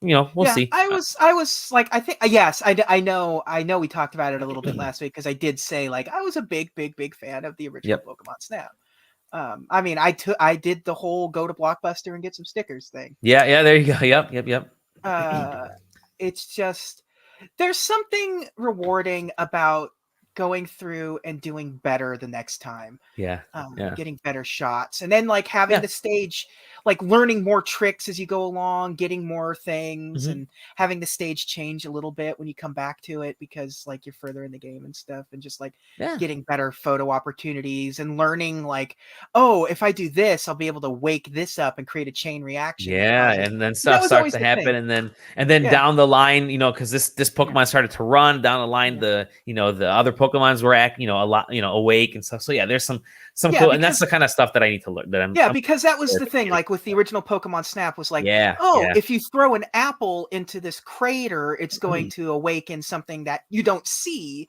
we'll see. I was like, I think yes, I know we talked about it a little bit last week because I did say like I was a big fan of the original Pokemon Snap. I mean, I did the whole go to Blockbuster and get some stickers thing. Yeah, there you go. Yep. It's just there's something rewarding about going through and doing better the next time. Yeah. Getting better shots, and then like having the stage, like learning more tricks as you go along, getting more things, and having the stage change a little bit when you come back to it because like you're further in the game and stuff, and just like getting better photo opportunities and learning like, oh, if I do this, I'll be able to wake this up and create a chain reaction. Yeah, and then stuff starts to happen, and then down the line, because this Pokemon started to run down the line, the other Pokemons were a lot, awake and stuff. So yeah, there's some cool, and that's the kind of stuff that I need to learn. Because that was the thing, like with the original Pokemon Snap was like, if you throw an apple into this crater, it's going to awaken something that you don't see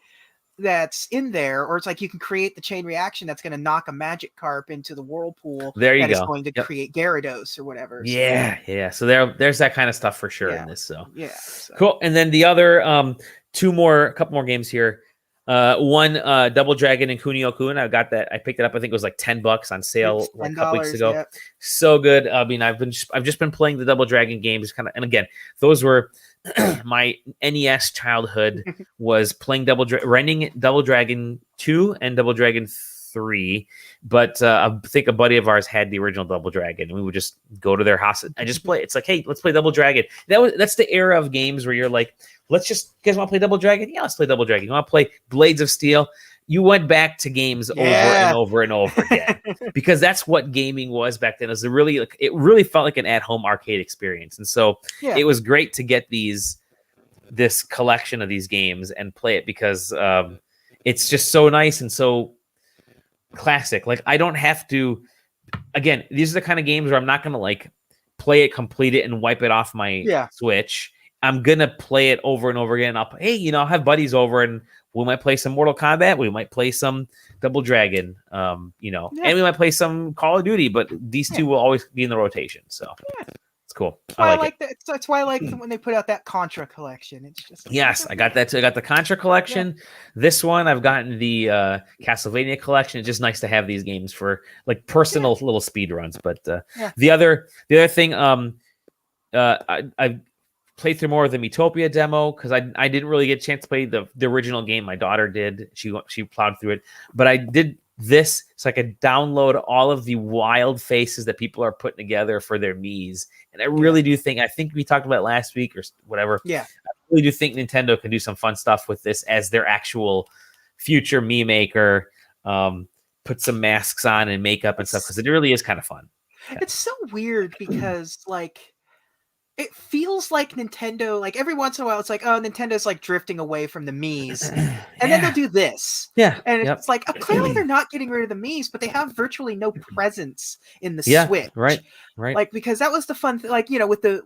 that's in there, or it's like you can create the chain reaction that's going to knock a Magikarp into the whirlpool. There you go. Is going to create Gyarados or whatever. Yeah. So there's that kind of stuff for sure in this. So so. Cool. And then the other a couple more games here. One Double Dragon and Kuniokun. I got that. I picked it up. I think it was like $10 on sale like a couple weeks ago. Yep. So good. I mean, I've just been playing the Double Dragon games and again, those were my NES childhood was playing renting Double Dragon 2 and Double Dragon 3. But I think a buddy of ours had the original Double Dragon, and we would just go to their house and just play. It's like, hey, let's play Double Dragon. That's the era of games where you're like, you guys want to play Double Dragon? Yeah, let's play Double Dragon. You want to play Blades of Steel? You went back to games over and over and over again because that's what gaming was back then. It really felt like an at-home arcade experience, and so it was great to get this collection of these games and play it because it's just so nice and so classic. Like I don't have to. Again, these are the kind of games where I'm not going to like play it, complete it, and wipe it off my Switch. I'm gonna play it over and over again. I'll have buddies over and we might play some Mortal Kombat. We might play some Double Dragon, and we might play some Call of Duty, but these two will always be in the rotation. So it's cool. That's why I like when they put out that Contra collection. It's just I got that too. I got the Contra collection. Yeah. This one I've gotten the Castlevania collection. It's just nice to have these games for like personal little speed runs. But the other thing, I played through more of the Metopia demo because I didn't really get a chance to play the original game. My daughter did. She plowed through it, but I did this so I could download all of the wild faces that people are putting together for their Miis. And I really do think, I think we talked about it last week or whatever. Yeah. I really do think Nintendo can do some fun stuff with this as their actual future Mii maker. Put some masks on and makeup and stuff because it really is kind of fun. Yeah. It's so weird because like, it feels like Nintendo, like every once in a while, it's like, oh, Nintendo's like drifting away from the Miis. And then they'll do this. Yeah. And it's like, clearly they're not getting rid of the Miis, but they have virtually no presence in the Switch. Right. Like, because that was the fun thing, like, with the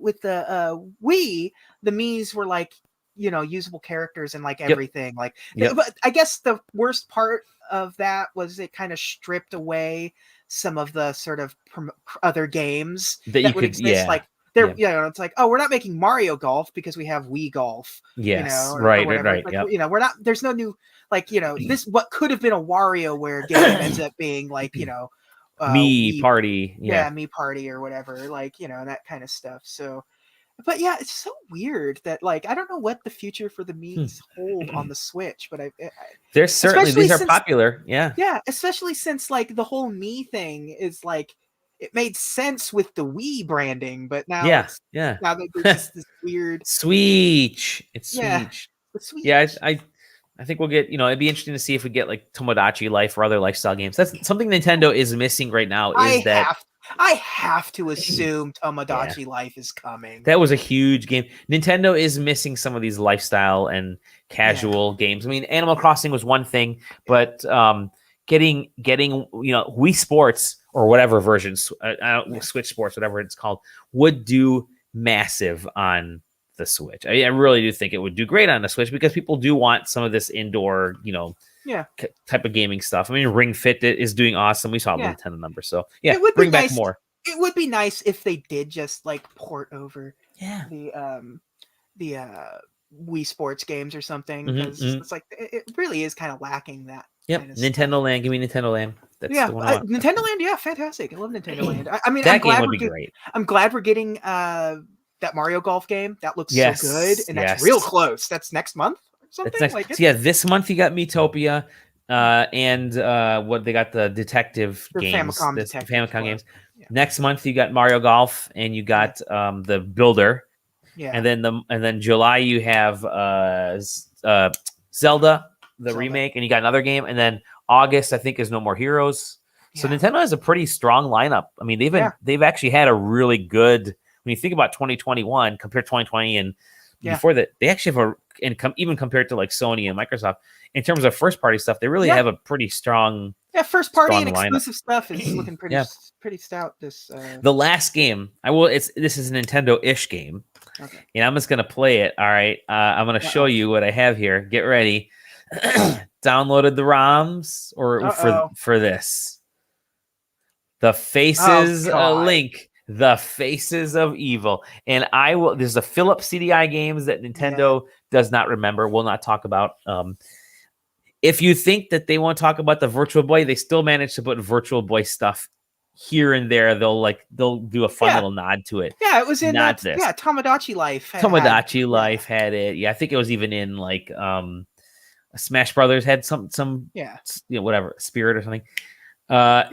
Wii, the Miis were like, usable characters and like everything. Like, but I guess the worst part of that was it kind of stripped away some of the sort of other games that would exist. Like, it's like, oh, we're not making Mario Golf because we have Wii Golf. Yes, right. Like, we're not. There's no new, like, this what could have been a WarioWare game ends up being like, Mii Party, Mii Party or whatever, like, that kind of stuff. So, but yeah, it's so weird that like I don't know what the future for the Mii's hold on the Switch, but there's certainly these are popular, yeah, especially since like the whole Mii thing is like. It made sense with the Wii branding, but now now that there's just this weird Switch. It's Switch. Yeah, I think we'll get, it'd be interesting to see if we get like Tomodachi Life or other lifestyle games. That's something Nintendo is missing right now. I have to assume Tomodachi Life is coming. That was a huge game. Nintendo is missing some of these lifestyle and casual games. I mean, Animal Crossing was one thing, but getting Wii Sports or whatever versions, Switch Sports, whatever it's called, would do massive on the Switch. I really do think it would do great on the Switch because people do want some of this indoor, type of gaming stuff. I mean, Ring Fit is doing awesome. We saw the Nintendo numbers, so it would bring be back nice. more. It would be nice if they did just like port over the Wii Sports games or something, because it's like it really is kind of lacking that. Yep, kind of Nintendo stuff. Land. Give me Nintendo Land. That's the one I want. Nintendo Land. Yeah, fantastic. I love Nintendo Land. I mean, that game would be great. I'm glad we're getting that Mario Golf game. That looks so good, and that's real close. That's next month or something. That's next. So this month you got Miitopia, and what they got the detective games, Famicom games. Yeah. Next month you got Mario Golf, and you got the Builder. Yeah. And then July you have Zelda remake, and you got another game, and then August I think is No More Heroes. So Nintendo has a pretty strong lineup. I mean, they've actually had a really good, when you think about 2021 compared to 2020 and before that, they actually have even compared to like Sony and Microsoft in terms of first party stuff, they really have a pretty strong first party and exclusive stuff is looking pretty stout. The last game this is a Nintendo-ish game. Okay. And I'm just gonna play it. All right. I'm gonna show you what I have here. Get ready. Downloaded the ROMs for this. The Faces Link. The Faces of Evil. And there's a Philips CDI games that Nintendo does not remember. We'll not talk about. If you think that they won't talk about the Virtual Boy, they still manage to put Virtual Boy stuff here and there. They'll do a fun little nod to it. Yeah, it was in not this. Yeah, Tomodachi Life. Life had it. Yeah, I think it was even in like Smash Brothers had some whatever, Spirit or something.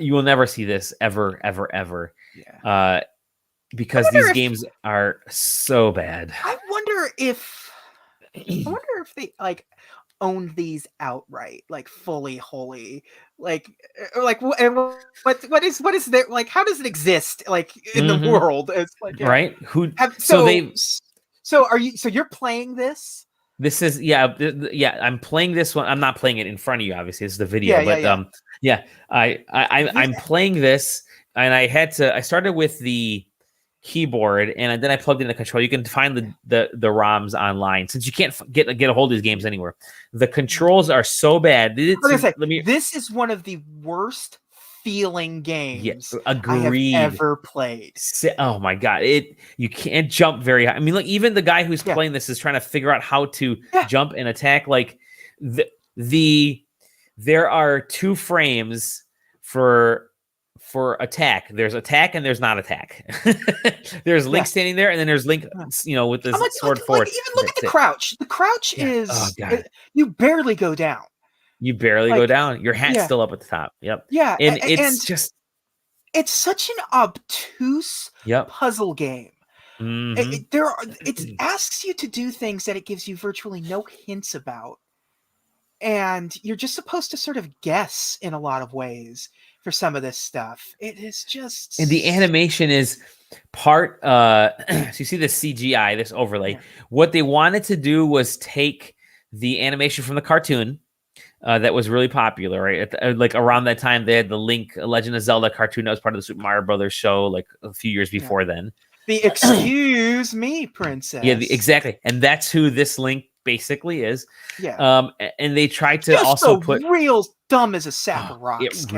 You will never see this ever. Yeah. Because these games are so bad. I wonder if they like owned these outright, like fully, wholly, like what is there, like how does it exist like in the world? It's like right. So you're playing this? This is I'm playing this one. I'm not playing it in front of you, obviously. This is the video, I'm playing this, and I started with the keyboard, and then I plugged in the controller. You can find the ROMs online since you can't get a hold of these games anywhere. The controls are so bad. This is one of the worst feeling games I have ever played. Oh my god, you can't jump very high. I mean, look, even the guy who's playing this is trying to figure out how to jump and attack. Like there are 2 frames for attack. There's attack and there's not attack. There's Link standing there, and then there's Link, with his sword forward. Even look at the crouch. The crouch is you barely go down. You barely go down. Your hat's still up at the top. Yep. Yeah. And it's such an obtuse puzzle game. Mm-hmm. It asks you to do things that it gives you virtually no hints about. And you're just supposed to sort of guess in a lot of ways for some of this stuff. It is just... And the animation is part... so you see this CGI, this overlay. Yeah. What they wanted to do was take the animation from the cartoon that was really popular, right? Like around that time, they had the Link Legend of Zelda cartoon that was part of the Super Mario Brothers show, like a few years before then. The Excuse Me Princess. Yeah, exactly. And that's who this Link basically is. Yeah. And they tried to also put real dumb as a sack of rocks. It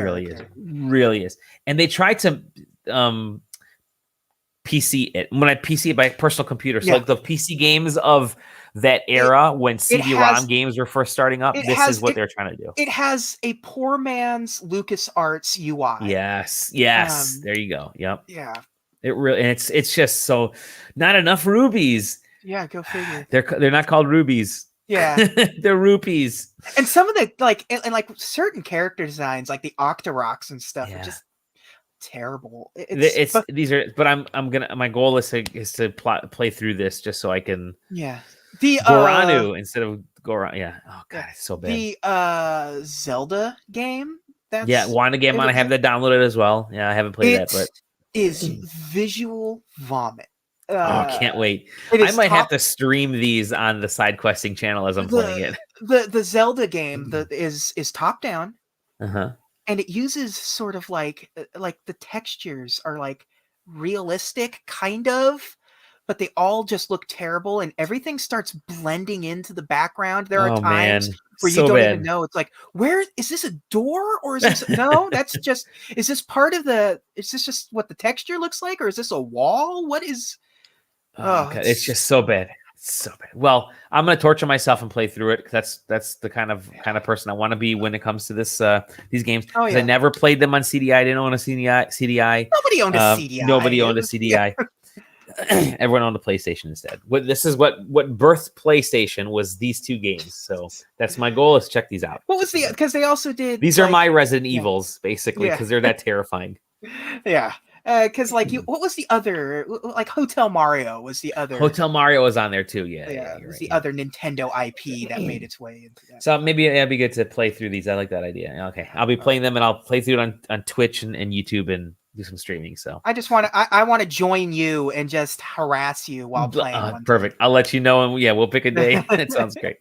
really is. And they tried to PC it. When I PC it by personal computer, so like the PC games of that era when CD-ROM games were first starting up, this is what they're trying to do. It has a poor man's LucasArts UI. Yes. There you go. Yep. Yeah. It really, and it's just so not enough rubies. Yeah, go figure. They're not called rubies. Yeah, they're rupees. And some of the like certain character designs, like the Octoroks and stuff, are just terrible. My goal is to play through this just so I can. Yeah. The Goranu instead of Goran. Yeah. Oh god, it's so bad. The Zelda game. I have that downloaded as well. Yeah, I haven't played that, but is visual vomit. Can't wait. I might have to stream these on the SideQuesting channel as I'm playing it. The Zelda game is top down, and it uses sort of like the textures are like realistic, kind of, but they all just look terrible, and everything starts blending into the background. There are times where you don't even know. It's like, where is this a door, or is this no? That's just is this part of the? Is this just what the texture looks like, or is this a wall? What is? Oh, God, it's just so bad. So bad. Well, I'm gonna torture myself and play through it because that's the kind of person I want to be when it comes to this these games. Oh, yeah. I never played them on CDI. I didn't own a CDI. Nobody owned a CDI. Nobody owned a CDI. Yeah. Everyone owned a PlayStation instead. This is what birthed PlayStation was these two games. So that's my goal, is to check these out. What was the? Because they also did. These are my Resident Evils, basically, because they're that terrifying. Yeah. Because what was the other? Like Hotel Mario was the other. Hotel Mario was on there too. Yeah, it was the other Nintendo IP that made its way into that. So maybe it'd be good to play through these. I like that idea. Okay, I'll be playing them, and I'll play through it on Twitch and YouTube and do some streaming. So I just want to. I want to join you and just harass you while playing. Perfect. I'll let you know, and we'll pick a day. That sounds great.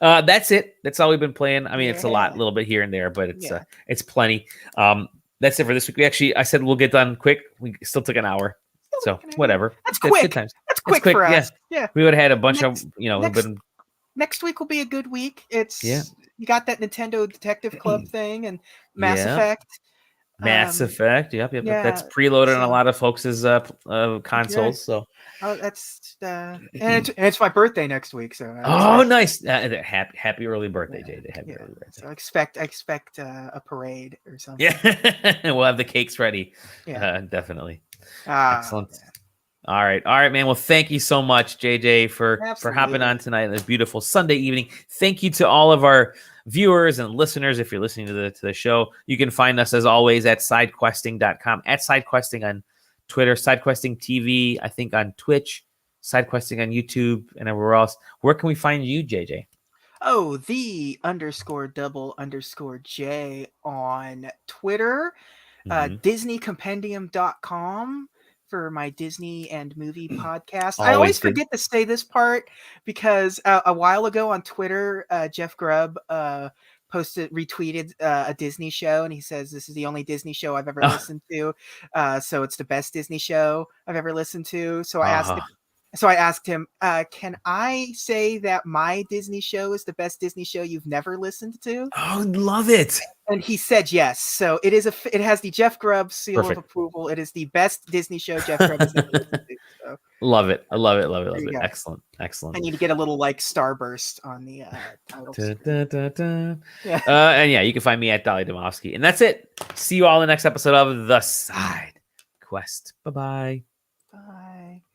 That's it. That's all we've been playing. I mean, it's a little bit here and there, but it's plenty. That's it for this week. I said we'll get done quick. We still took an hour. So whatever. That's quick. Good times. That's quick for us. Yeah. We would have had a bunch of, next week will be a good week. You got that Nintendo Detective Club thing and Mass Effect. Mass Effect. Yep. Yeah, that's preloaded on a lot of folks' consoles. So that's and it's my birthday next week. So nice. Happy early birthday, JJ. Happy early birthday. So I expect a parade or something. Yeah, we'll have the cakes ready. Yeah, definitely. Excellent. Yeah. All right, man. Well, thank you so much, JJ, for hopping on tonight on this beautiful Sunday evening. Thank you to all of our viewers and listeners. If you're listening to the show, you can find us as always at sidequesting.com, at sidequesting on Twitter, sidequesting TV, I think on Twitch, sidequesting on YouTube, and everywhere else. Where can we find you, JJ? Oh, the _double_J on Twitter, DisneyCompendium.com for my Disney and movie podcast. I always forget to say this part because a while ago on Twitter, Jeff Grubb retweeted a Disney show, and he says this is the only Disney show I've ever listened to. So it's the best Disney show I've ever listened to. So I asked him, can I say that my Disney show is the best Disney show you've never listened to? Oh, love it. And he said yes. So it has the Jeff Grubb seal of approval. It is the best Disney show Jeff Grubb has ever listened to. So. Love it. I love it. Excellent. I need to get a little starburst on the title. And you can find me at Dolly Domofsky. And that's it. See you all in the next episode of The Side Quest. Bye-bye. Bye.